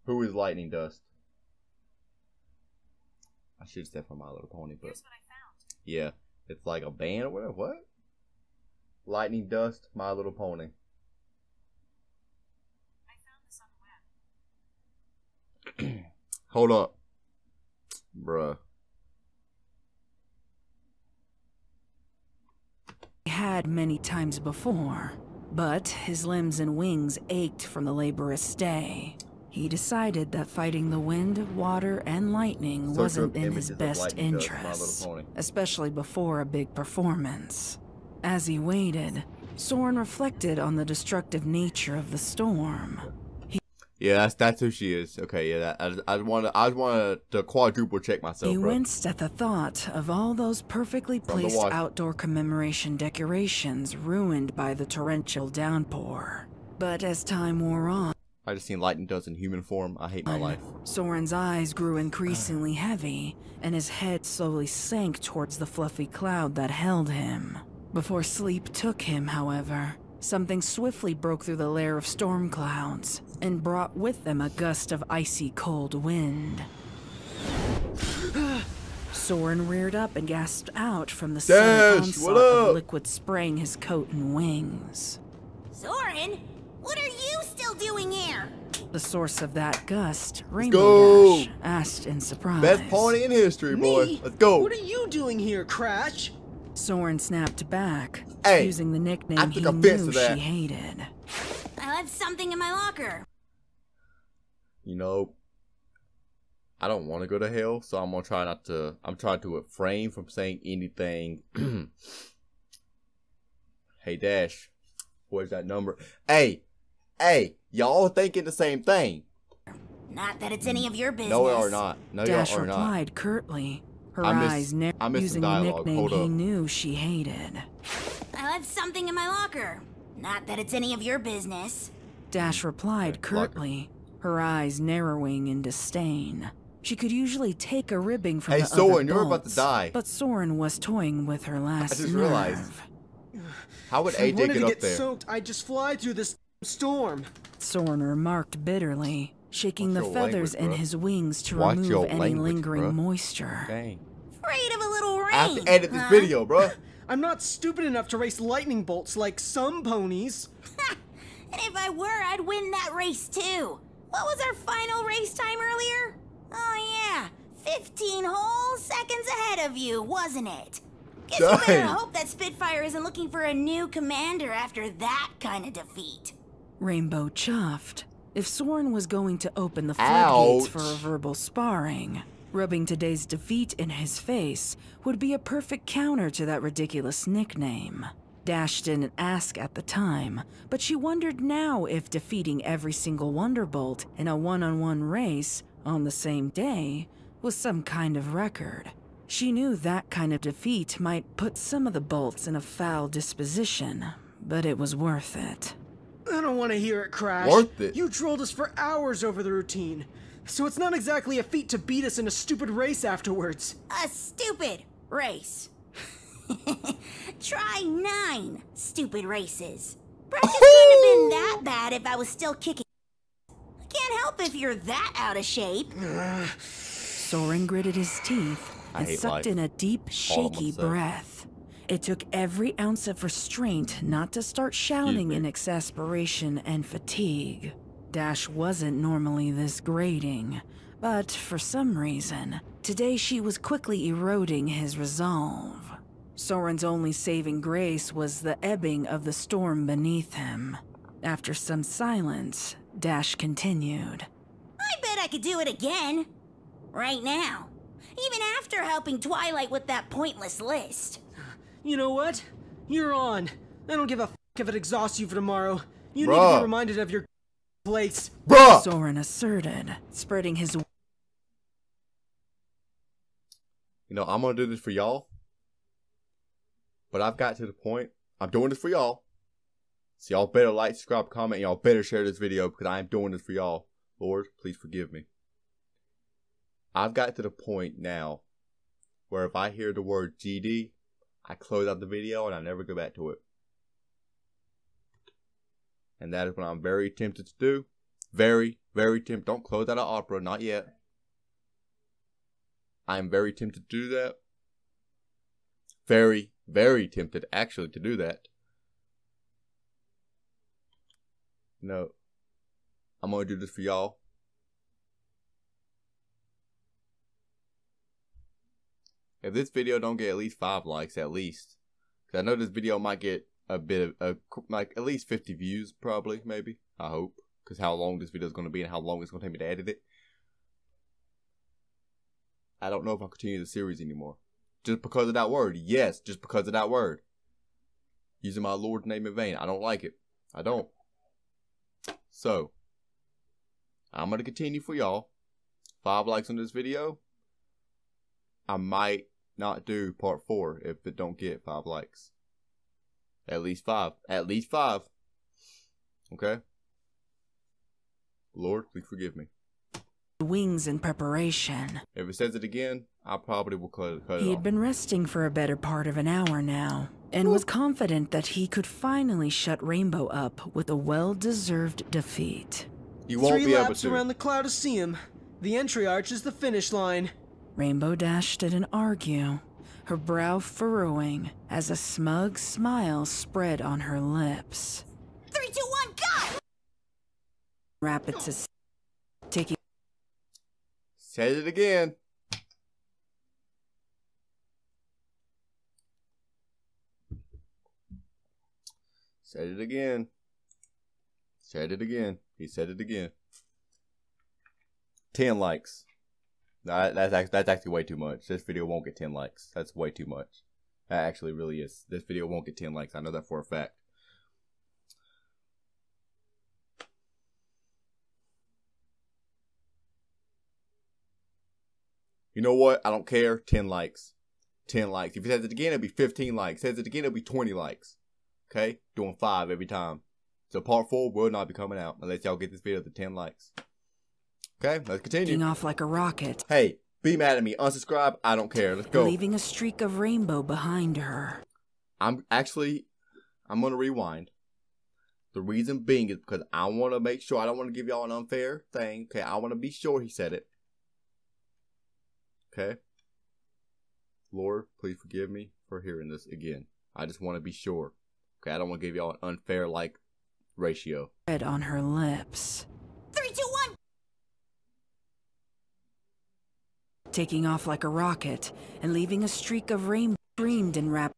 Who is Lightning Dust? I should have said from My Little Pony, but... Here's what I found. Yeah. It's like a band or whatever. What? Lightning Dust, My Little Pony. I found this on the web. Hold up. Bruh. He had many times before, but his limbs and wings ached from the laborious day. He decided that fighting the wind, water, and lightning wasn't in his best interest, especially before a big performance. As he waited, Soren reflected on the destructive nature of the storm. Yeah, that's who she is. Okay, yeah, I just wanted to quadruple check myself. He winced at the thought of all those perfectly placed outdoor commemoration decorations ruined by the torrential downpour. But as time wore on, I just seen Lightning Dust in human form. I hate my life. Soren's eyes grew increasingly heavy, and his head slowly sank towards the fluffy cloud that held him. Before sleep took him, however, something swiftly broke through the layer of storm clouds and brought with them a gust of icy cold wind. Soren reared up and gasped out from the sudden onslaught of liquid spraying his coat and wings. Soren, what are you still doing here? The source of that gust, Rainbow Dash, asked in surprise. Best pony in history, boy. Me? Let's go. What are you doing here, Crash? Soren snapped back, hey, using the nickname he knew she hated. I left something in my locker. You know, I don't want to go to hell, so I'm gonna try not to. I'm trying to refrain from saying anything. Hey, Dash, where's that number? Hey, y'all thinking the same thing? Not that it's any of your business. No, y'all are not. No, y'all are not. Dash replied curtly, her eyes narrowed, using the nickname he knew she hated. I left something in my locker. Not that it's any of your business. Dash replied curtly, her eyes narrowing in disdain. She could usually take a ribbing from the Soren, other you're about to die. But Soren was toying with her last nerve. Realized. How would AJ get up there? Soaked, I'd just fly through this storm. Soren remarked bitterly, shaking the feathers in his wings to Watch remove any lingering moisture. Dang. Afraid of a little rain. I have to edit this video, bro. I'm not stupid enough to race lightning bolts like some ponies. And if I were, I'd win that race too. What was our final race time earlier? Oh yeah, 15 whole seconds ahead of you, wasn't it? Guess you better hope that Spitfire isn't looking for a new commander after that kind of defeat. Rainbow chuffed. If Soren was going to open the floodgates for a verbal sparring, rubbing today's defeat in his face would be a perfect counter to that ridiculous nickname. Dash didn't ask at the time, but she wondered now if defeating every single Wonderbolt in a one-on-one race on the same day was some kind of record. She knew that kind of defeat might put some of the bolts in a foul disposition, but it was worth it. I don't want to hear it, Crash. Worth it. You trolled us for hours over the routine, so it's not exactly a feat to beat us in a stupid race afterwards. A stupid race. Try 9 stupid races. Practice couldn't have been that bad if I was still kicking. I can't help if you're that out of shape. Soren gritted his teeth and sucked in a deep, shaky breath. It took every ounce of restraint not to start shouting in exasperation and fatigue. Dash wasn't normally this grating, but for some reason, today she was quickly eroding his resolve. Soren's only saving grace was the ebbing of the storm beneath him. After some silence, Dash continued. I bet I could do it again. Right now. Even after helping Twilight with that pointless list. You know what? You're on. I don't give a f if it exhausts you for tomorrow. You need to be reminded of your place. Soren asserted, spreading his... You know, I'm gonna do this for y'all. But I've got to the point, I'm doing this for y'all. So y'all better like, subscribe, comment, y'all better share this video because I am doing this for y'all. Lord, please forgive me. I've got to the point now where if I hear the word GD, I close out the video and I never go back to it. And that is what I'm very tempted to do. Very, very tempted. Don't close out an opera, not yet. I am very tempted to do that. Very, very tempted actually to do that. No. I'm going to do this for y'all. If this video don't get at least 5 likes, at least. Because I know this video might get a bit of, like, at least 50 views, probably, maybe. I hope. Because how long this video is going to be and how long it's going to take me to edit it. I don't know if I'll continue the series anymore. Just because of that word. Yes, just because of that word. Using my Lord's name in vain. I don't like it. I don't. So, I'm going to continue for y'all. 5 likes on this video. I might not do part 4 if it don't get 5 likes. At least 5. At least 5. Okay? Lord, please forgive me. Wings in preparation. If it says it again, I probably will cut it off. He had been resting for a better part of an hour now, and was confident that he could finally shut Rainbow up with a well-deserved defeat. You won't be able to. 3 laps around the Cloudaseum. The entry arch is the finish line. Rainbow Dash didn't argue, her brow furrowing as a smug smile spread on her lips. 3, 2, 1, go! Rapid to taking. Said it again. Said it again. Said it again. He said it again. 10 likes. That's actually way too much. This video won't get 10 likes. That's way too much. That actually really is. This video won't get 10 likes. I know that for a fact. You know what? I don't care. 10 likes. 10 likes. If it says it again, it'll be 15 likes. Says it again, it'll be 20 likes. Okay? Doing 5 every time. So part 4 will not be coming out unless y'all get this video to 10 likes. Okay, let's continue. Taking off like a rocket. Hey, be mad at me. Unsubscribe. I don't care. Let's go. Leaving a streak of rainbow behind her. I'm going to rewind. The reason being is because I want to make sure. I don't want to give y'all an unfair thing. Okay, I want to be sure he said it. Okay. Lord, please forgive me for hearing this again. I just want to be sure. Okay, I don't want to give y'all an unfair, like, ratio. Red on her lips. 3, 2, 1. Taking off like a rocket and leaving a streak of rainbow screamed in rap.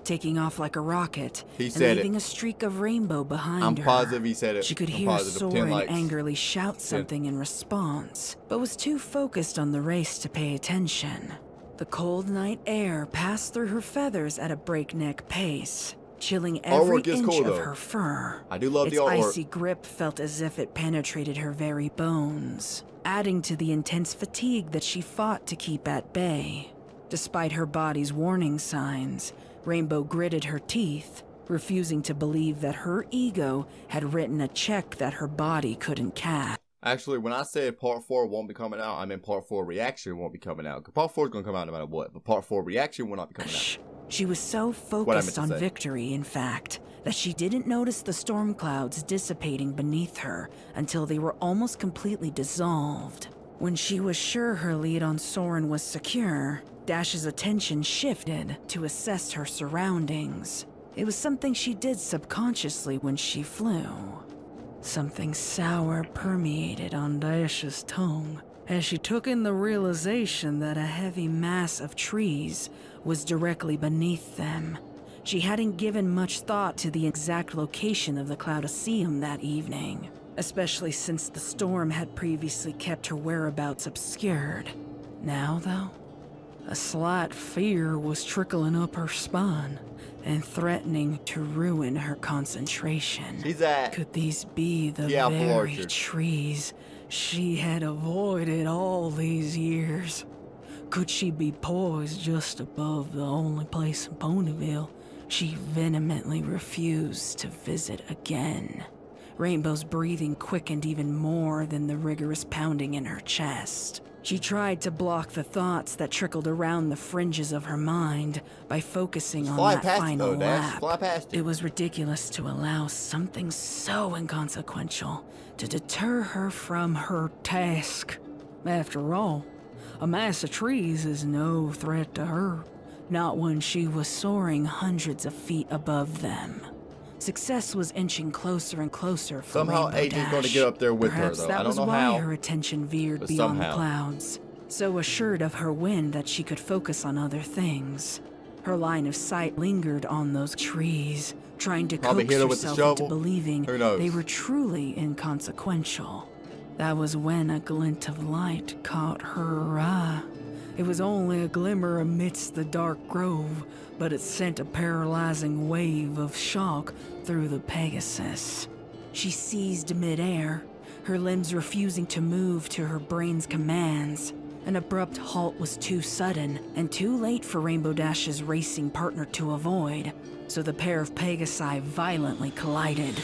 Taking off like a rocket He and said leaving it. a streak of rainbow behind I'm her. positive he said it. She could I'm hear positive. 10 Soren likes. angrily shout something in response, but was too focused on the race to pay attention. The cold night air passed through her feathers at a breakneck pace, chilling every Artwork is inch cool, of though. her fur. I do love Its the artwork. icy grip felt as if it penetrated her very bones. adding to the intense fatigue that she fought to keep at bay. Despite her body's warning signs, Rainbow gritted her teeth, refusing to believe that her ego had written a check that her body couldn't cash. Actually, when I said Part 4 won't be coming out, I meant Part 4 Reaction won't be coming out. Because Part 4 is going to come out no matter what, but Part 4 Reaction will not be coming out. She was so focused on victory, in fact, that she didn't notice the storm clouds dissipating beneath her until they were almost completely dissolved. When she was sure her lead on Soren was secure, Dash's attention shifted to assess her surroundings. It was something she did subconsciously when she flew. Something sour permeated on Dash's tongue as she took in the realization that a heavy mass of trees was directly beneath them. She hadn't given much thought to the exact location of the Cloudaceum that evening, especially since the storm had previously kept her whereabouts obscured. Now, though, a slight fear was trickling up her spine and threatening to ruin her concentration. Could these be the very trees she had avoided all these years? Could she be poised just above the only place in Ponyville she vehemently refused to visit again? Rainbow's breathing quickened even more than the rigorous pounding in her chest. She tried to block the thoughts that trickled around the fringes of her mind by focusing on that final lap. It was ridiculous to allow something so inconsequential to deter her from her task. After all, a mass of trees is no threat to her, not when she was soaring hundreds of feet above them. Success was inching closer and closer for Somehow AJ's going to get up there with her, though. I don't know how. That was why her attention veered beyond the clouds, so assured of her win that she could focus on other things. Her line of sight lingered on those trees, trying to coax herself into believing they were truly inconsequential. That was when a glint of light caught her eye. It was only a glimmer amidst the dark grove, but it sent a paralyzing wave of shock through the Pegasus. She seized midair, her limbs refusing to move to her brain's commands. An abrupt halt was too sudden and too late for Rainbow Dash's racing partner to avoid, so the pair of Pegasi violently collided.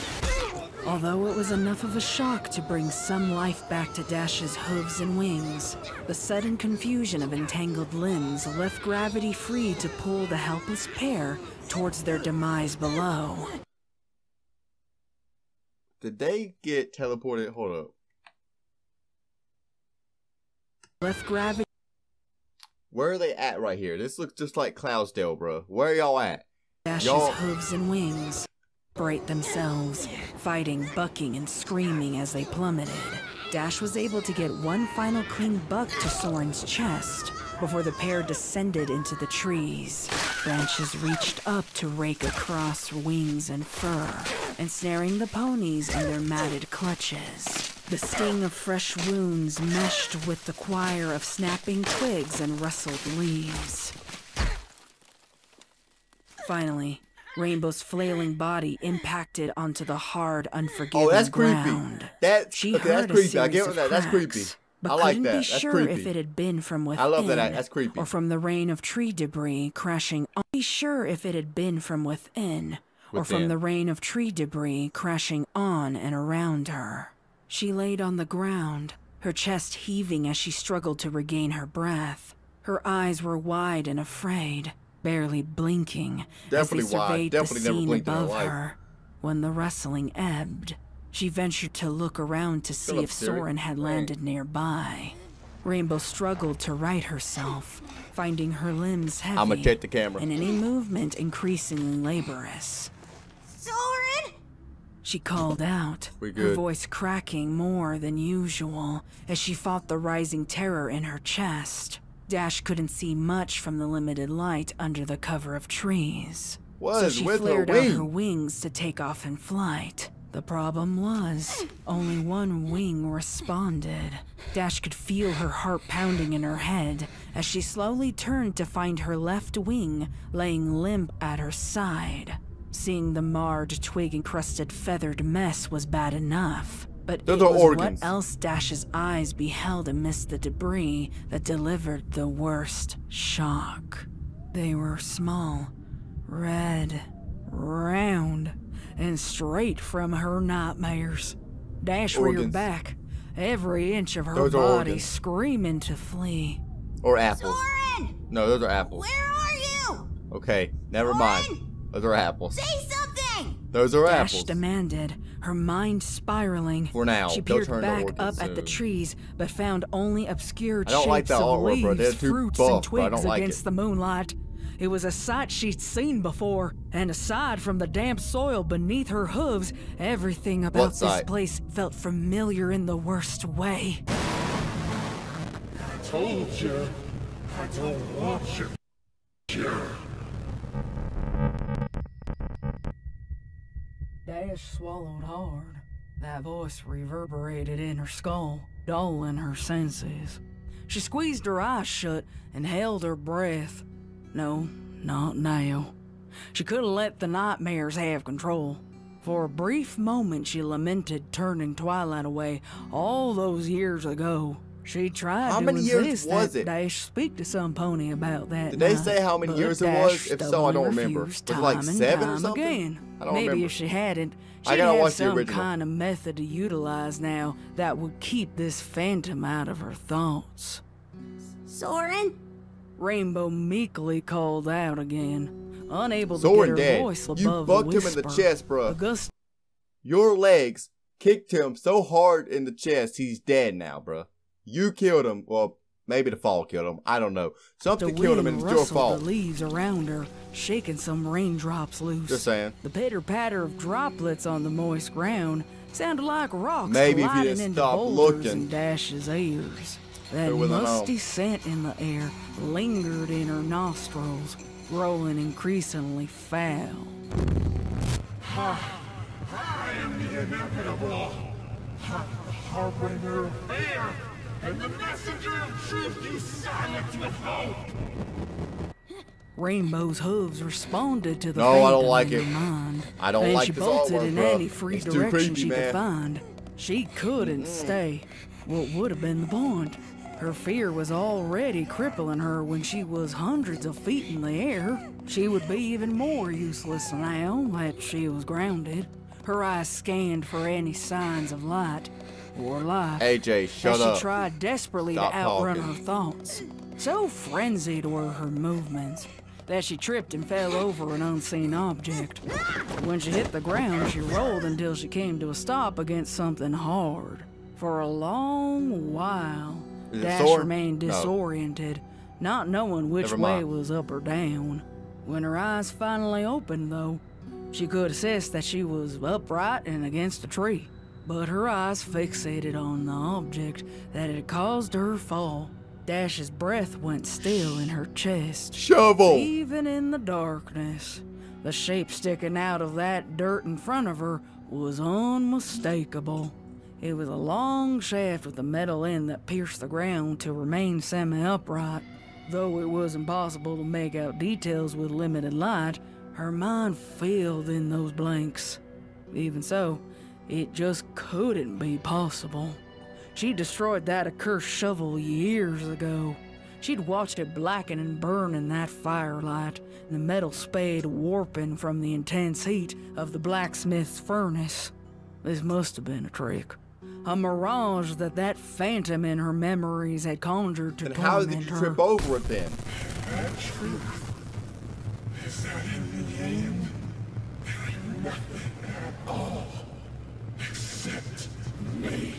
Although it was enough of a shock to bring some life back to Dash's hooves and wings, the sudden confusion of entangled limbs left gravity free to pull the helpless pair towards their demise below. Did they get teleported? Hold up. Left gravity. Where are they at right here? This looks just like Cloudsdale, bro. Where are y'all at? Dash's hooves and wings separate themselves, fighting, bucking, and screaming as they plummeted. Dash was able to get one final clean buck to Soren's chest before the pair descended into the trees. Branches reached up to rake across wings and fur, ensnaring the ponies in their matted clutches. The sting of fresh wounds meshed with the choir of snapping twigs and rustled leaves. Finally, Rainbow's flailing body impacted onto the hard, unforgiving ground. That's creepy. That's creepy. I get that. That's creepy. But I like couldn't that. be sure That's creepy. if it had been from within. I love that. That's creepy. Or from the rain of tree debris crashing on. Be sure if it had been from within. Or from the rain of tree debris crashing on and around her. She laid on the ground, her chest heaving as she struggled to regain her breath. Her eyes were wide and afraid, barely blinking as they surveyed the scene above her. When the rustling ebbed, she ventured to look around to see if Soren had landed nearby. Rainbow struggled to right herself, finding her limbs heavy I'ma check the camera. and any movement increasingly laborious. Soren? She called out, her voice cracking more than usual as she fought the rising terror in her chest. Dash couldn't see much from the limited light under the cover of trees, so she flared out her wings to take off in flight. The problem was, only one wing responded. Dash could feel her heart pounding in her head as she slowly turned to find her left wing laying limp at her side. Seeing the marred, twig-encrusted, feathered mess was bad enough, But those it are was organs. what else Dash's eyes beheld amidst the debris that delivered the worst shock. They were small, red, round, and straight from her nightmares. Dash reared back, every inch of her body screaming to flee. Or apples. Soren! No, those are apples. Where are you? Okay, never mind. Those are apples. Say something! Those are Dash apples. demanded, her mind spiraling. For now, she they'll peered turn to back organs up at the soon. trees, but found only obscured I don't shapes like that of artwork, bro. They're leaves, too fruits, buff, and bro. I twigs don't like against it. the moonlight. It was a sight she'd seen before, and aside from the damp soil beneath her hooves, everything about this sight? place felt familiar in the worst way. I told you, I don't want you here. Dash swallowed hard. That voice reverberated in her skull, dulling her senses. She squeezed her eyes shut and held her breath. No, not now. She couldn't let the nightmares have control. For a brief moment she lamented turning Twilight away all those years ago. She tried How to many years insist was that it? Dash speak to some pony about that. Did they night, say how many but years it Dash was? If so, I don't stubbornly remember. refused Was it like time and 7 or time something? again. I don't Maybe remember. if she hadn't, I she'd gotta have watch the some original. kind of method to utilize now that would keep this phantom out of her thoughts. Soren? Rainbow meekly called out again, unable to Soren get her dead. voice above You the bucked him whisper. in the chest, bruh. August Your legs kicked him so hard in the chest, he's dead now, bruh. You killed him. Well, maybe the fall killed him. I don't know. the Something killed him, wind and it's your rustled fault. the leaves around her, shaking some raindrops loose. Just saying. The pitter-patter of droplets on the moist ground sounded like rocks Maybe if you colliding didn't into stop boulders looking. in Dash's ears. That Who would have musty known? scent in the air lingered in her nostrils, growing increasingly foul. I am the inevitable, the harbinger of fear, and the messenger of truth you silence with hope. Rainbow's hooves responded to the No, I don't phantom like in it. her mind. I don't and like she this bolted artwork, in bruh. any free It's too direction creepy, she could man. find. She couldn't stay. What would have been the point? Her fear was already crippling her when she was hundreds of feet in the air. She would be even more useless now that she was grounded. Her eyes scanned for any signs of light or life. AJ, shut as up. she tried desperately Stop to outrun talking. her thoughts. So frenzied were her movements that she tripped and fell over an unseen object. When she hit the ground, she rolled until she came to a stop against something hard. For a long while, Is it Dash Soren? remained No. disoriented, not knowing which Never way mind. was up or down. When her eyes finally opened, though, she could assess that she was upright and against a tree. But her eyes fixated on the object that had caused her fall. Dash's breath went still in her chest. Shovel! Even in the darkness, the shape sticking out of that dirt in front of her was unmistakable. It was a long shaft with a metal end that pierced the ground to remain semi-upright. Though it was impossible to make out details with limited light, her mind filled in those blanks. Even so, it just couldn't be possible. She destroyed that accursed shovel years ago. She'd watched it blacken and burn in that firelight, the metal spade warping from the intense heat of the blacksmith's furnace. This must have been a trick. A mirage that phantom in her memories had conjured to And how did torment you her. trip over it then? The truth is that in the end, there is nothing at all except me.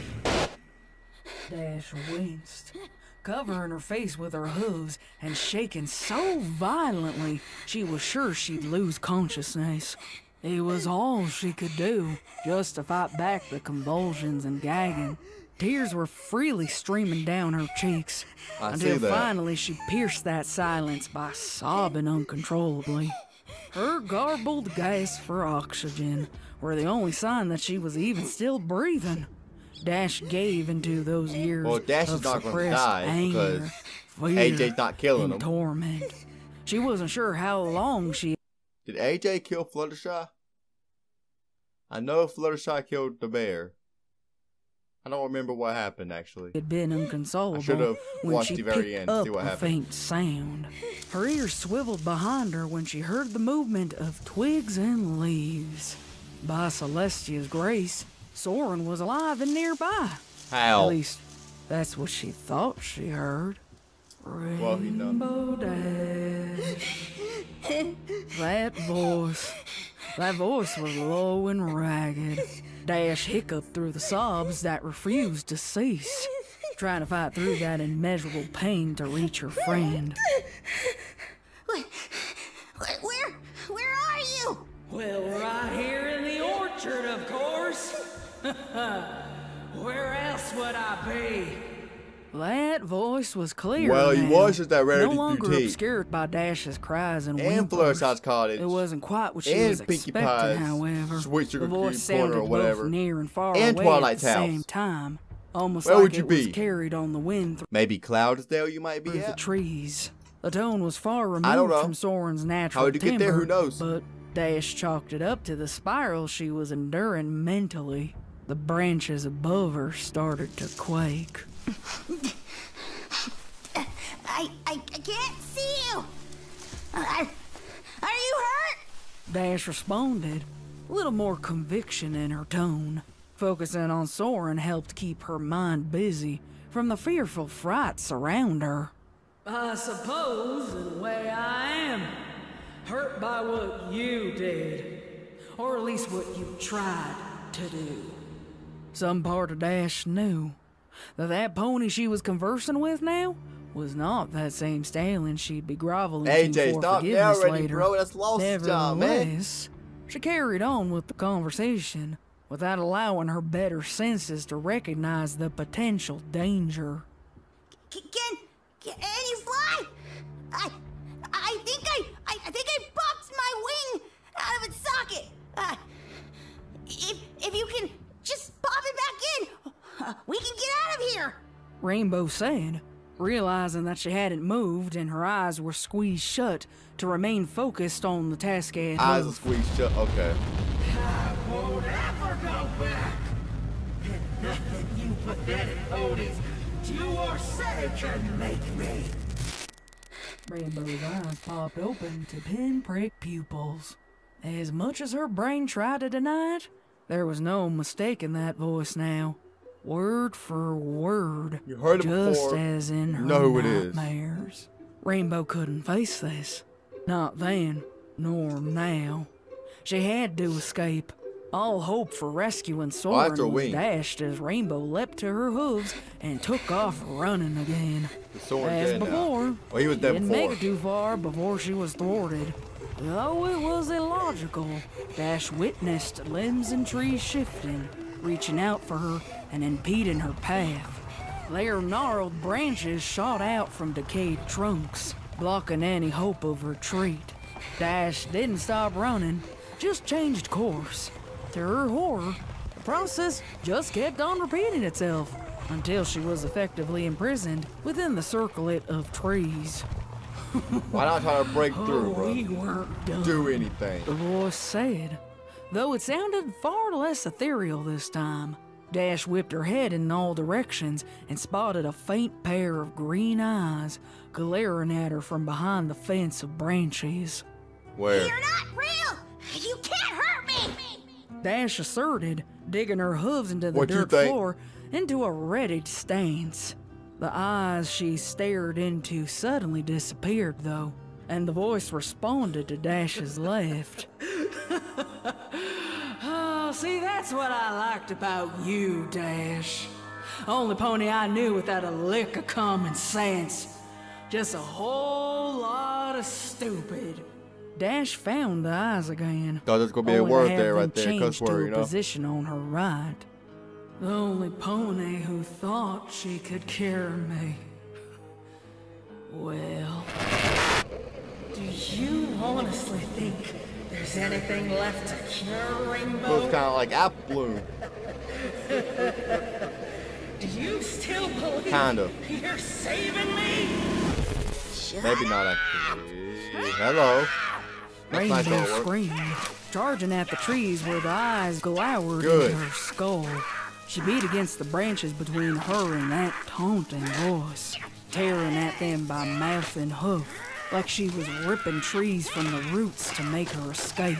Dash winced, covering her face with her hooves and shaking so violently she was sure she'd lose consciousness. It was all she could do, just to fight back the convulsions and gagging. Tears were freely streaming down her cheeks, I see until that. finally she pierced that silence by sobbing uncontrollably. Her garbled gasps for oxygen were the only sign that she was even still breathing. Dash gave into those years Well, Dash is of not gonna suppressed die anger, because fear, AJ's not killing and him. torment. She wasn't sure how long she Did AJ kill Fluttershy? I know Fluttershy killed the bear. I don't remember what happened, actually. Had been inconsolable I should have when watched she the very picked end to up see what a happened. faint sound. Her ears swiveled behind her when she heard the movement of twigs and leaves. By Celestia's grace, Soren was alive and nearby. How? At least, that's what she thought she heard. Well, he done. Rainbow Dash. That voice was low and ragged. Dash hiccuped through the sobs that refused to cease, trying to fight through that immeasurable pain to reach her friend. Where are you? Well, right here in the orchard, of course. Where else would I be? That voice was clear. Well, he now. was just that Rarity No longer Boutique. obscured by Dash's cries and And whimpers. Fleur House Cottage. It wasn't quite what she And was Pinkie expecting, Pie's however. Sweet Sugar The voice Cube Corner sounded or whatever. both near and far And away Twilight's at the house. same time, almost Where like would you it was be? carried on the wind Maybe Cloudsdale you might be through the at? trees. The tone was far I don't removed know. from Soren's natural How would you get there? timbre, Who knows? But Dash chalked it up to the spiral she was enduring mentally. The branches above her started to quake. I can't see you. Are you hurt? Dash responded, a little more conviction in her tone. Focusing on Soren helped keep her mind busy from the fearful frights around her. I suppose, in a way, I am hurt by what you did, or at least what you tried to do. Some part of Dash knew that pony she was conversing with now was not that same stallion she'd be groveling AJ, to for stop forgiveness narrating, later. bro. That's lost job, man. Nevertheless, she carried on with the conversation without allowing her better senses to recognize the potential danger. Can you fly? I think I popped my wing out of its socket. If you can just pop it back in, we can get out of here. Rainbow said, realizing that she hadn't moved and her eyes were squeezed shut to remain focused on the task at Eyes are hand. squeezed shut. Okay. I won't ever go back. And nothing you pathetic ponies do or say can make me. Rainbow's eyes popped open to pinprick pupils. As much as her brain tried to deny it, there was no mistaking that voice now. Word for word, You heard it just before. as in her You know who it is. nightmares. Rainbow couldn't face this. Not then, nor now. She had to escape. All hope for rescuing Soren after a was wing. dashed as Rainbow leapt to her hooves and took off running again. Soren's As dead now. before, Well, he was she dead didn't before. make it too far before she was thwarted. Though it was illogical, Dash witnessed limbs and trees shifting, reaching out for her and impeding her path. Their gnarled branches shot out from decayed trunks, blocking any hope of retreat. Dash didn't stop running, just changed course. To her horror, the process just kept on repeating itself until she was effectively imprisoned within the circlet of trees. Why not try to break through, bro? We weren't done. Do anything. The voice said, though it sounded far less ethereal this time. Dash whipped her head in all directions and spotted a faint pair of green eyes glaring at her from behind the fence of branches. Where? You're not real. You can't hurt me. Dash asserted, digging her hooves into the What you dirt think? floor into a readied stance. The eyes she stared into suddenly disappeared, though, and the voice responded to Dash's left. Oh, see, that's what I liked about you, Dash. Only pony I knew without a lick of common sense. Just a whole lot of stupid. Dash found the eyes again. Thought there's gonna be a only to word have there, them right there, cuss changed to word, a you know? position on her right. The only pony who thought she could cure me. Well, do you honestly think there's anything left to cure, Rainbow? Looks kind of like apple bloom. Do you still believe Kinda. you're saving me? Maybe not actually. Hello. That's nice Rainbow artwork. screamed, charging at the trees where the eyes glowered Good. into her skull. She beat against the branches between her and that taunting voice, tearing at them by mouth and hoof, like she was ripping trees from the roots to make her escape.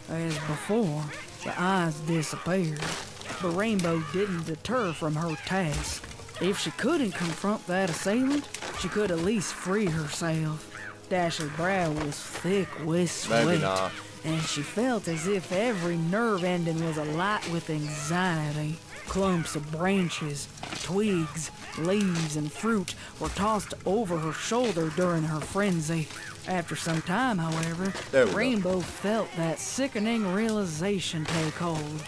As before, the eyes disappeared, but Rainbow didn't deter from her task. If she couldn't confront that assailant, she could at least free herself. Dash's brow was thick with sweat, and she felt as if every nerve ending was alight with anxiety. Clumps of branches, twigs, leaves, and fruit were tossed over her shoulder during her frenzy. After some time, however, Rainbow felt that sickening realization take hold.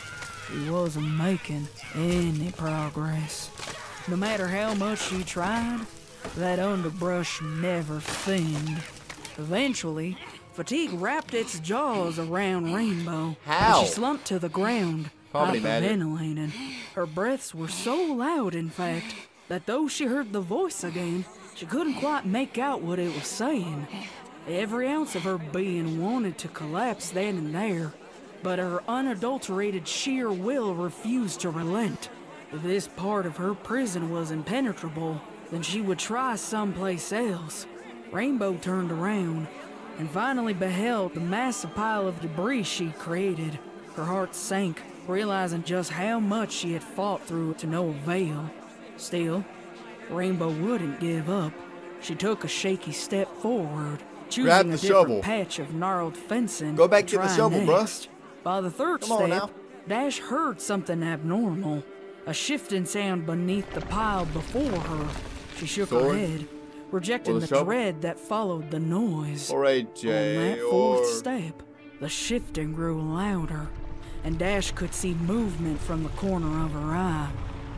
She wasn't making any progress. No matter how much she tried, that underbrush never thinned. Eventually, fatigue wrapped its jaws around Rainbow. How? And she slumped to the ground, hyperventilating. Her breaths were so loud, in fact, that though she heard the voice again, she couldn't quite make out what it was saying. Every ounce of her being wanted to collapse then and there, but her unadulterated sheer will refused to relent. If this part of her prison was impenetrable, then she would try someplace else. Rainbow turned around and finally beheld the massive pile of debris she'd created. Her heart sank, realizing just how much she had fought through to no avail. Still, Rainbow wouldn't give up. She took a shaky step forward, choosing a different patch of gnarled fencing. Go back to the shovel, bruh. By the third step, Dash heard something abnormal. A shifting sound beneath the pile before her. She shook her head, rejecting the dread that followed the noise. On that fourth step, the shifting grew louder, and Dash could see movement from the corner of her eye.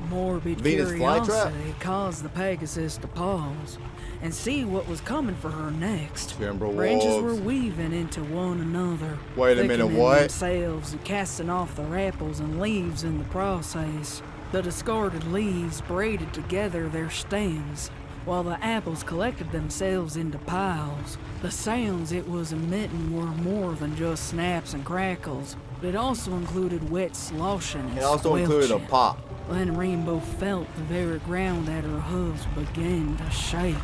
Morbid curiosity caused the Pegasus to pause and see what was coming for her next. Branches were weaving into one another. Wait a minute, what? Themselves and casting off their apples and leaves in the process. The discarded leaves braided together their stems, while the apples collected themselves into piles. The sounds it was emitting were more than just snaps and crackles. It also included wet sloshing and It also included a pop. Then Rainbow felt the very ground at her hooves begin to shake.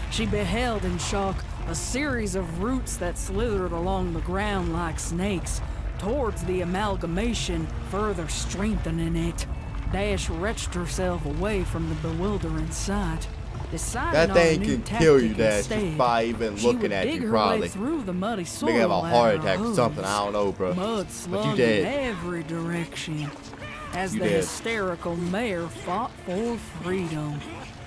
She beheld in shock a series of roots that slithered along the ground like snakes towards the amalgamation, further strengthening it. Dash wrenched herself away from the bewildering sight. That thing can kill you, Dash, just by even looking at you, probably. Through the muddy soil Make have a heart attack or something, I don't know, bro. Mud slung in every direction as the hysterical mare fought for freedom.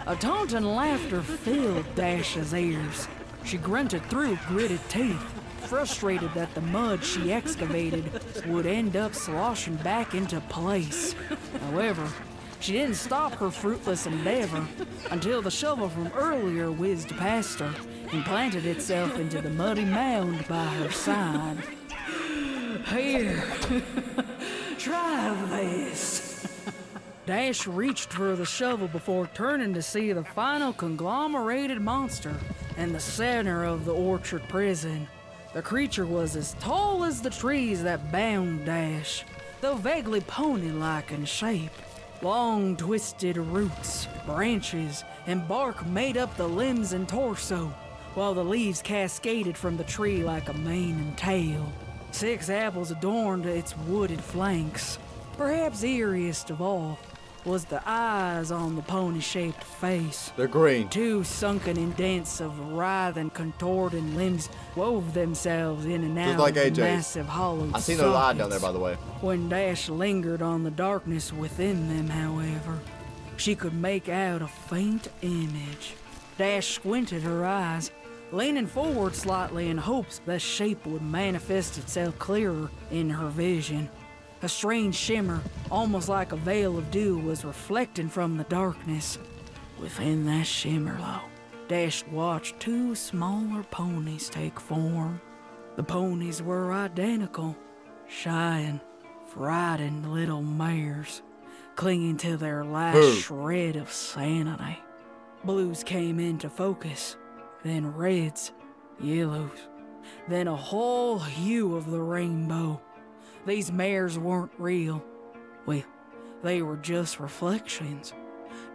A taunting laughter filled Dash's ears. She grunted through gritted teeth, frustrated that the mud she excavated would end up sloshing back into place. However, she didn't stop her fruitless endeavor until the shovel from earlier whizzed past her and planted itself into the muddy mound by her side. Here, try this. Dash reached for the shovel before turning to see the final conglomerated monster in the center of the orchard prison. The creature was as tall as the trees that bound Dash, though vaguely pony-like in shape. Long, twisted roots, branches, and bark made up the limbs and torso, while the leaves cascaded from the tree like a mane and tail. 6 apples adorned its wooded flanks. Perhaps eeriest of all was the eyes on the pony-shaped face. They're green. 2 sunken indents of writhing, contorting limbs wove themselves in and out like of the massive hollow I seen a lot down there, by the way. When Dash lingered on the darkness within them, however, she could make out a faint image. Dash squinted her eyes, leaning forward slightly in hopes the shape would manifest itself clearer in her vision. A strange shimmer, almost like a veil of dew, was reflecting from the darkness. Within that shimmer, though, Dash watched 2 smaller ponies take form. The ponies were identical, shy and frightened little mares, clinging to their last shred of sanity. Blues came into focus, then reds, yellows, then a whole hue of the rainbow. These mares weren't real. Well, They were just reflections.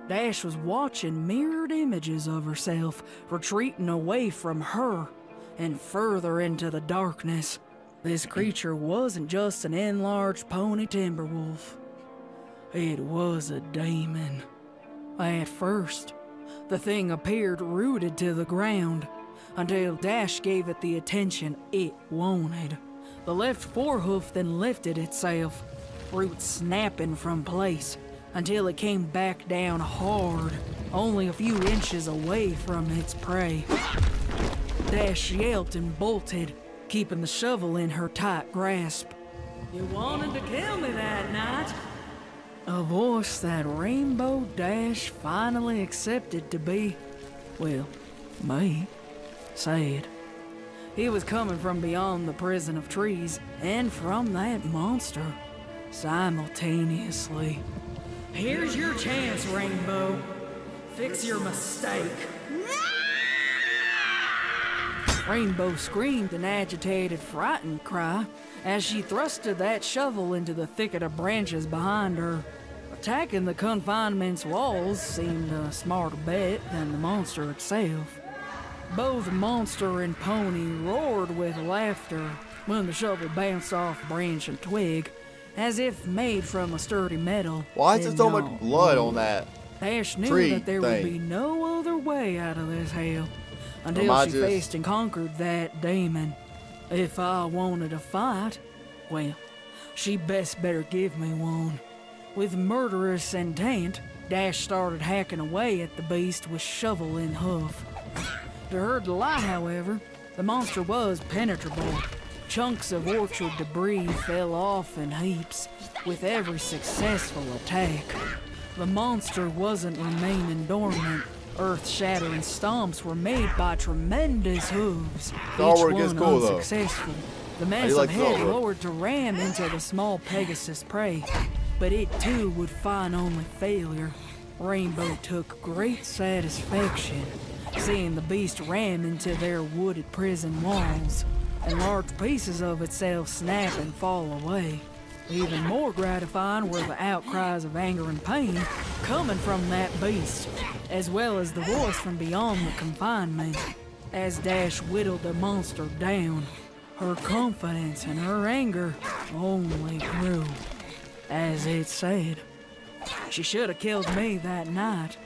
Dash was watching mirrored images of herself retreating away from her and further into the darkness. This creature wasn't just an enlarged pony Timberwolf. It was a demon. At first, the thing appeared rooted to the ground until Dash gave it the attention it wanted. The left forehoof then lifted itself, roots snapping from place until it came back down hard, only a few inches away from its prey. Dash yelped and bolted, keeping the shovel in her tight grasp. "You wanted to kill me that night?" A voice that Rainbow Dash finally accepted to be, well, me, said. He was coming from beyond the prison of trees and from that monster, simultaneously. "Here's your chance, Rainbow. Fix your mistake." Rainbow screamed an agitated, frightened cry as she thrusted that shovel into the thicket of branches behind her. Attacking the confinement's walls seemed a smarter bet than the monster itself. Both monster and pony roared with laughter when the shovel bounced off branch and twig, as if made from a sturdy metal. Why is there so much blood on that Dash knew tree that there thing? would be no other way out of this hell until she faced and conquered that demon. If I wanted a fight, well, she best better give me one. With murderous intent, Dash started hacking away at the beast with shovel in hoof. To her delight, however, the monster was penetrable. Chunks of orchard debris fell off in heaps with every successful attack. The monster wasn't remaining dormant. Earth-shattering stomps were made by tremendous hooves, each one unsuccessful. The massive head lowered to ram into the small Pegasus prey, but it too would find only failure. Rainbow took great satisfaction seeing the beast ram into their wooded prison walls, and large pieces of itself snap and fall away. Even more gratifying were the outcries of anger and pain coming from that beast, as well as the voice from beyond the confinement. As Dash whittled the monster down, her confidence and her anger only grew. As it said, "She should have killed me that night,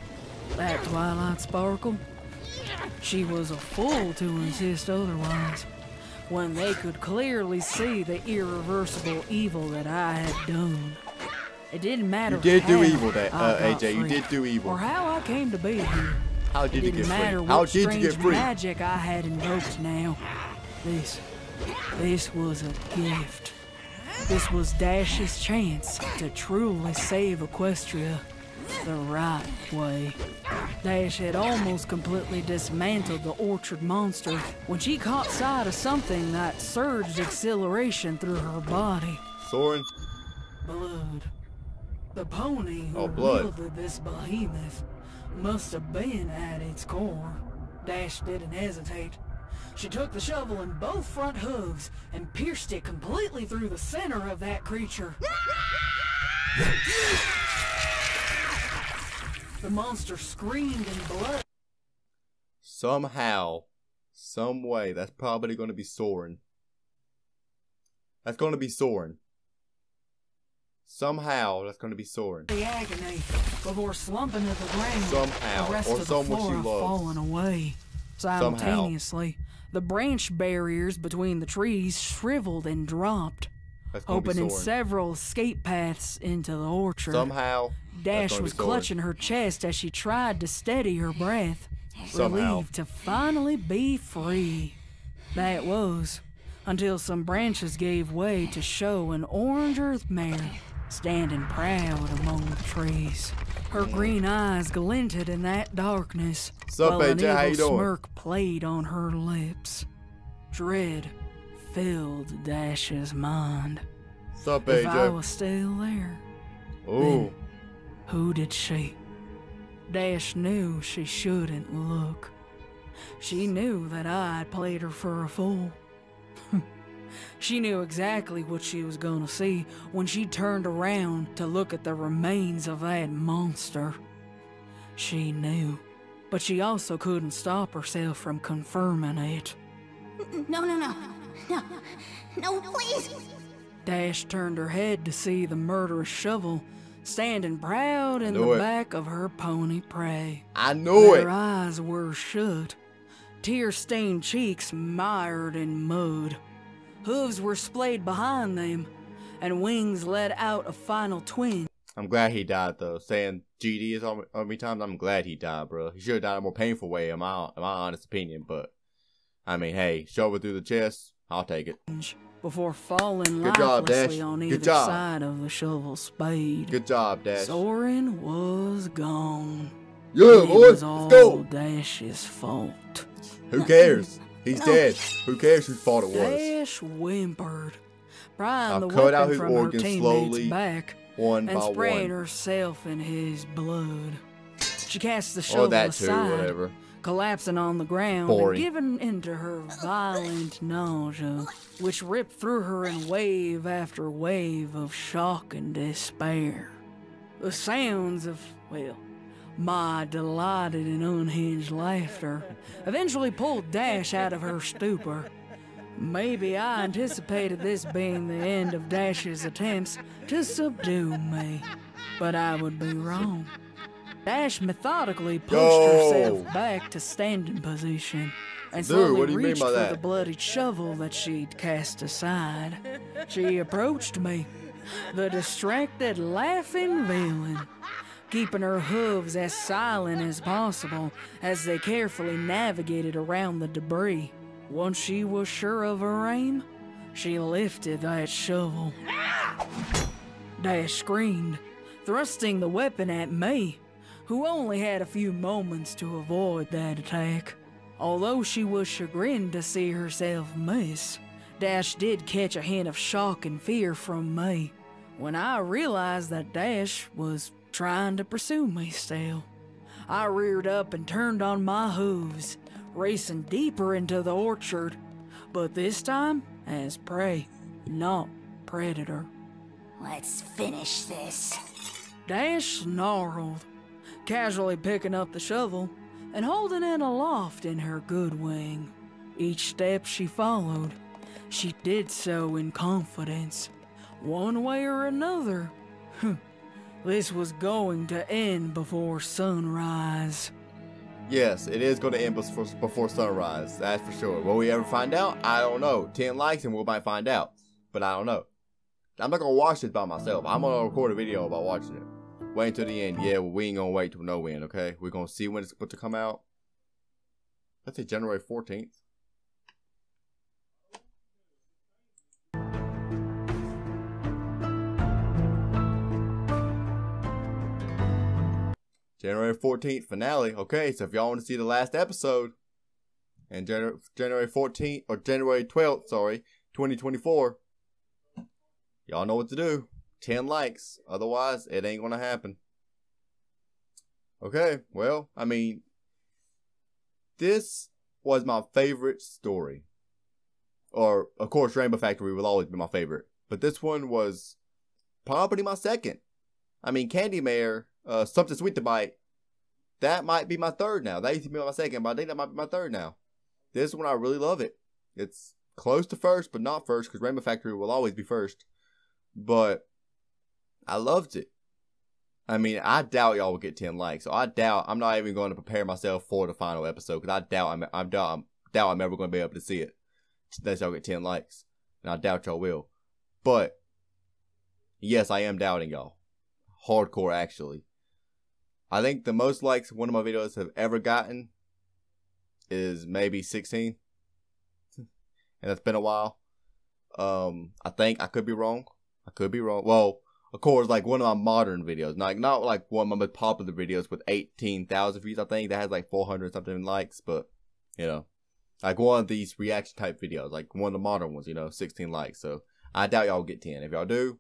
that Twilight Sparkle. She was a fool to insist otherwise, when they could clearly see the irreversible evil that I had done. It didn't matter You did do how evil, that I got AJ. You free, did do evil. or how I came to be here. How did you get free? How did you get free? Magic I had invoked now. This was a gift. This was Dash's chance to truly save Equestria the right way. Dash had almost completely dismantled the orchard monster when she caught sight of something that surged exhilaration through her body. Soren? Blood. The pony who blood. wielded this behemoth must have been at its core. Dash didn't hesitate. She took the shovel in both front hooves and pierced it completely through the center of that creature. The monster screamed in blood. Somehow, some way, that's probably going to be Soren. That's going to be Soren. Somehow, that's going to be Soren. The agony before slumping to the ground. Somehow, the rest or of someone the she flora loves. falling away. Simultaneously, the branch barriers between the trees shriveled and dropped, opening several escape paths into the orchard. Somehow, Dash was clutching her chest as she tried to steady her breath, relieved to finally be free. That was, until some branches gave way to show an orange earth mare standing proud among the trees. Her green eyes glinted in that darkness, while an evil smirk played on her lips. Dread filled Dash's mind. If I was still there, then who did she? Dash knew she shouldn't look. She knew that I had played her for a fool. She knew exactly what she was gonna see when she turned around to look at the remains of that monster. She knew, but she also couldn't stop herself from confirming it. No, please. Dash turned her head to see the murderous shovel standing proud in the back of her pony prey. I knew it. Her eyes were shut, tear-stained cheeks mired in mud. Hooves were splayed behind them, and wings let out a final twinge. I'm glad he died, though. Saying GD is on me times, I'm glad he died, bro. He should have died a more painful way, in my honest opinion. But, I mean, hey, shoulder through the chest, I'll take it. Before falling lifelessly on either side of the shovel spade. Good job, Dash. Soren was gone. Yeah, boys, let's go. Dash's fault. Who cares? He's dead. Who cares whose fault it was? Dash whimpered, prying the cut out weapon his from her organs teammate's slowly, back one and by spraying one. herself in his blood. She cast the shovel that too, aside, whatever. collapsing on the ground Boring. and giving into her violent nausea, which ripped through her in wave after wave of shock and despair. The sounds of, well, my delighted and unhinged laughter eventually pulled Dash out of her stupor. Maybe I anticipated this being the end of Dash's attempts to subdue me, but I would be wrong. Dash methodically pushed herself back to standing position and slowly reached for the bloodied shovel that she'd cast aside. She approached me, the distracted, laughing villain, keeping her hooves as silent as possible as they carefully navigated around the debris. Once she was sure of her aim, she lifted that shovel. Dash screamed, thrusting the weapon at me, who only had a few moments to avoid that attack. Although she was chagrined to see herself miss, Dash did catch a hint of shock and fear from me when I realized that Dash was trying to pursue me still. I reared up and turned on my hooves, racing deeper into the orchard, but this time as prey, not predator. Let's finish this. Dash snarled, casually picking up the shovel and holding it aloft in her good wing. Each step she followed, she did so in confidence. One way or another, this was going to end before sunrise. Yes, it is going to end before sunrise, that's for sure. Will we ever find out? I don't know. 10 likes and we might find out, but I don't know. I'm not going to watch this by myself. I'm going to record a video about watching it. Wait until the end. Yeah, well, we ain't going to wait till no end, okay? We're going to see when it's supposed to come out. Let's say January 14th. January 14th finale. Okay, so if y'all want to see the last episode, and January 14th, or January 12th, sorry, 2024, y'all know what to do. 10 likes. Otherwise, it ain't going to happen. Okay, well, I mean, this was my favorite story. Or, of course, Rainbow Factory will always be my favorite. But this one was probably my second. I mean, Candy Mare, Something Sweet to Bite, that might be my third now. That used to be my second, but I think that might be my third now. This one, I really love it. It's close to first, but not first, because Rainbow Factory will always be first. But I loved it. I mean, I doubt y'all will get 10 likes. So I doubt, I'm not even going to prepare myself for the final episode, because I doubt I'm ever going to be able to see it unless y'all get 10 likes. And I doubt y'all will. But, yes, I am doubting y'all. Hardcore, actually. I think the most likes one of my videos have ever gotten is maybe 16. And that's been a while. I think I could be wrong. Well, of course, like one of my modern videos. Not like one of my most popular videos with 18,000 views, I think. That has like 400 something likes. But, you know, like one of these reaction type videos. Like one of the modern ones, 16 likes. So, I doubt y'all will get 10. If y'all do,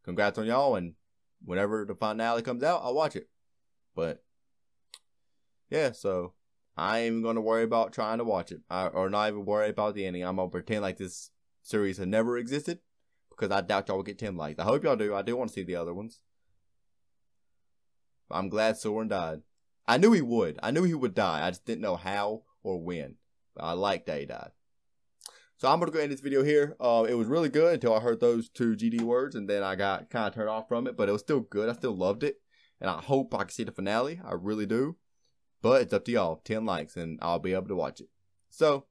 congrats on y'all. And whenever the finale comes out, I'll watch it. But, yeah, so I ain't even going to worry about trying to watch it. Or not even worry about the ending. I'm going to pretend like this series had never existed, because I doubt y'all will get 10 likes. I hope y'all do. I do want to see the other ones. But I'm glad Soren died. I knew he would. I knew he would die. I just didn't know how or when. But I liked that he died. So I'm going to go end this video here. It was really good until I heard those 2 GD words, and then I got kind of turned off from it. But it was still good. I still loved it. And I hope I can see the finale. I really do. But it's up to y'all. 10 likes, and I'll be able to watch it. So,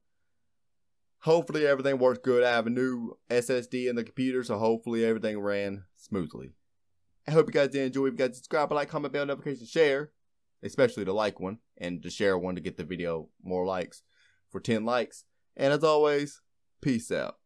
hopefully everything works good. I have a new SSD in the computer, so hopefully everything ran smoothly. I hope you guys did enjoy. If you guys subscribe, like, comment, bell, notification, share. Especially the like one. And the share one to get the video more likes for 10 likes. And as always, peace out.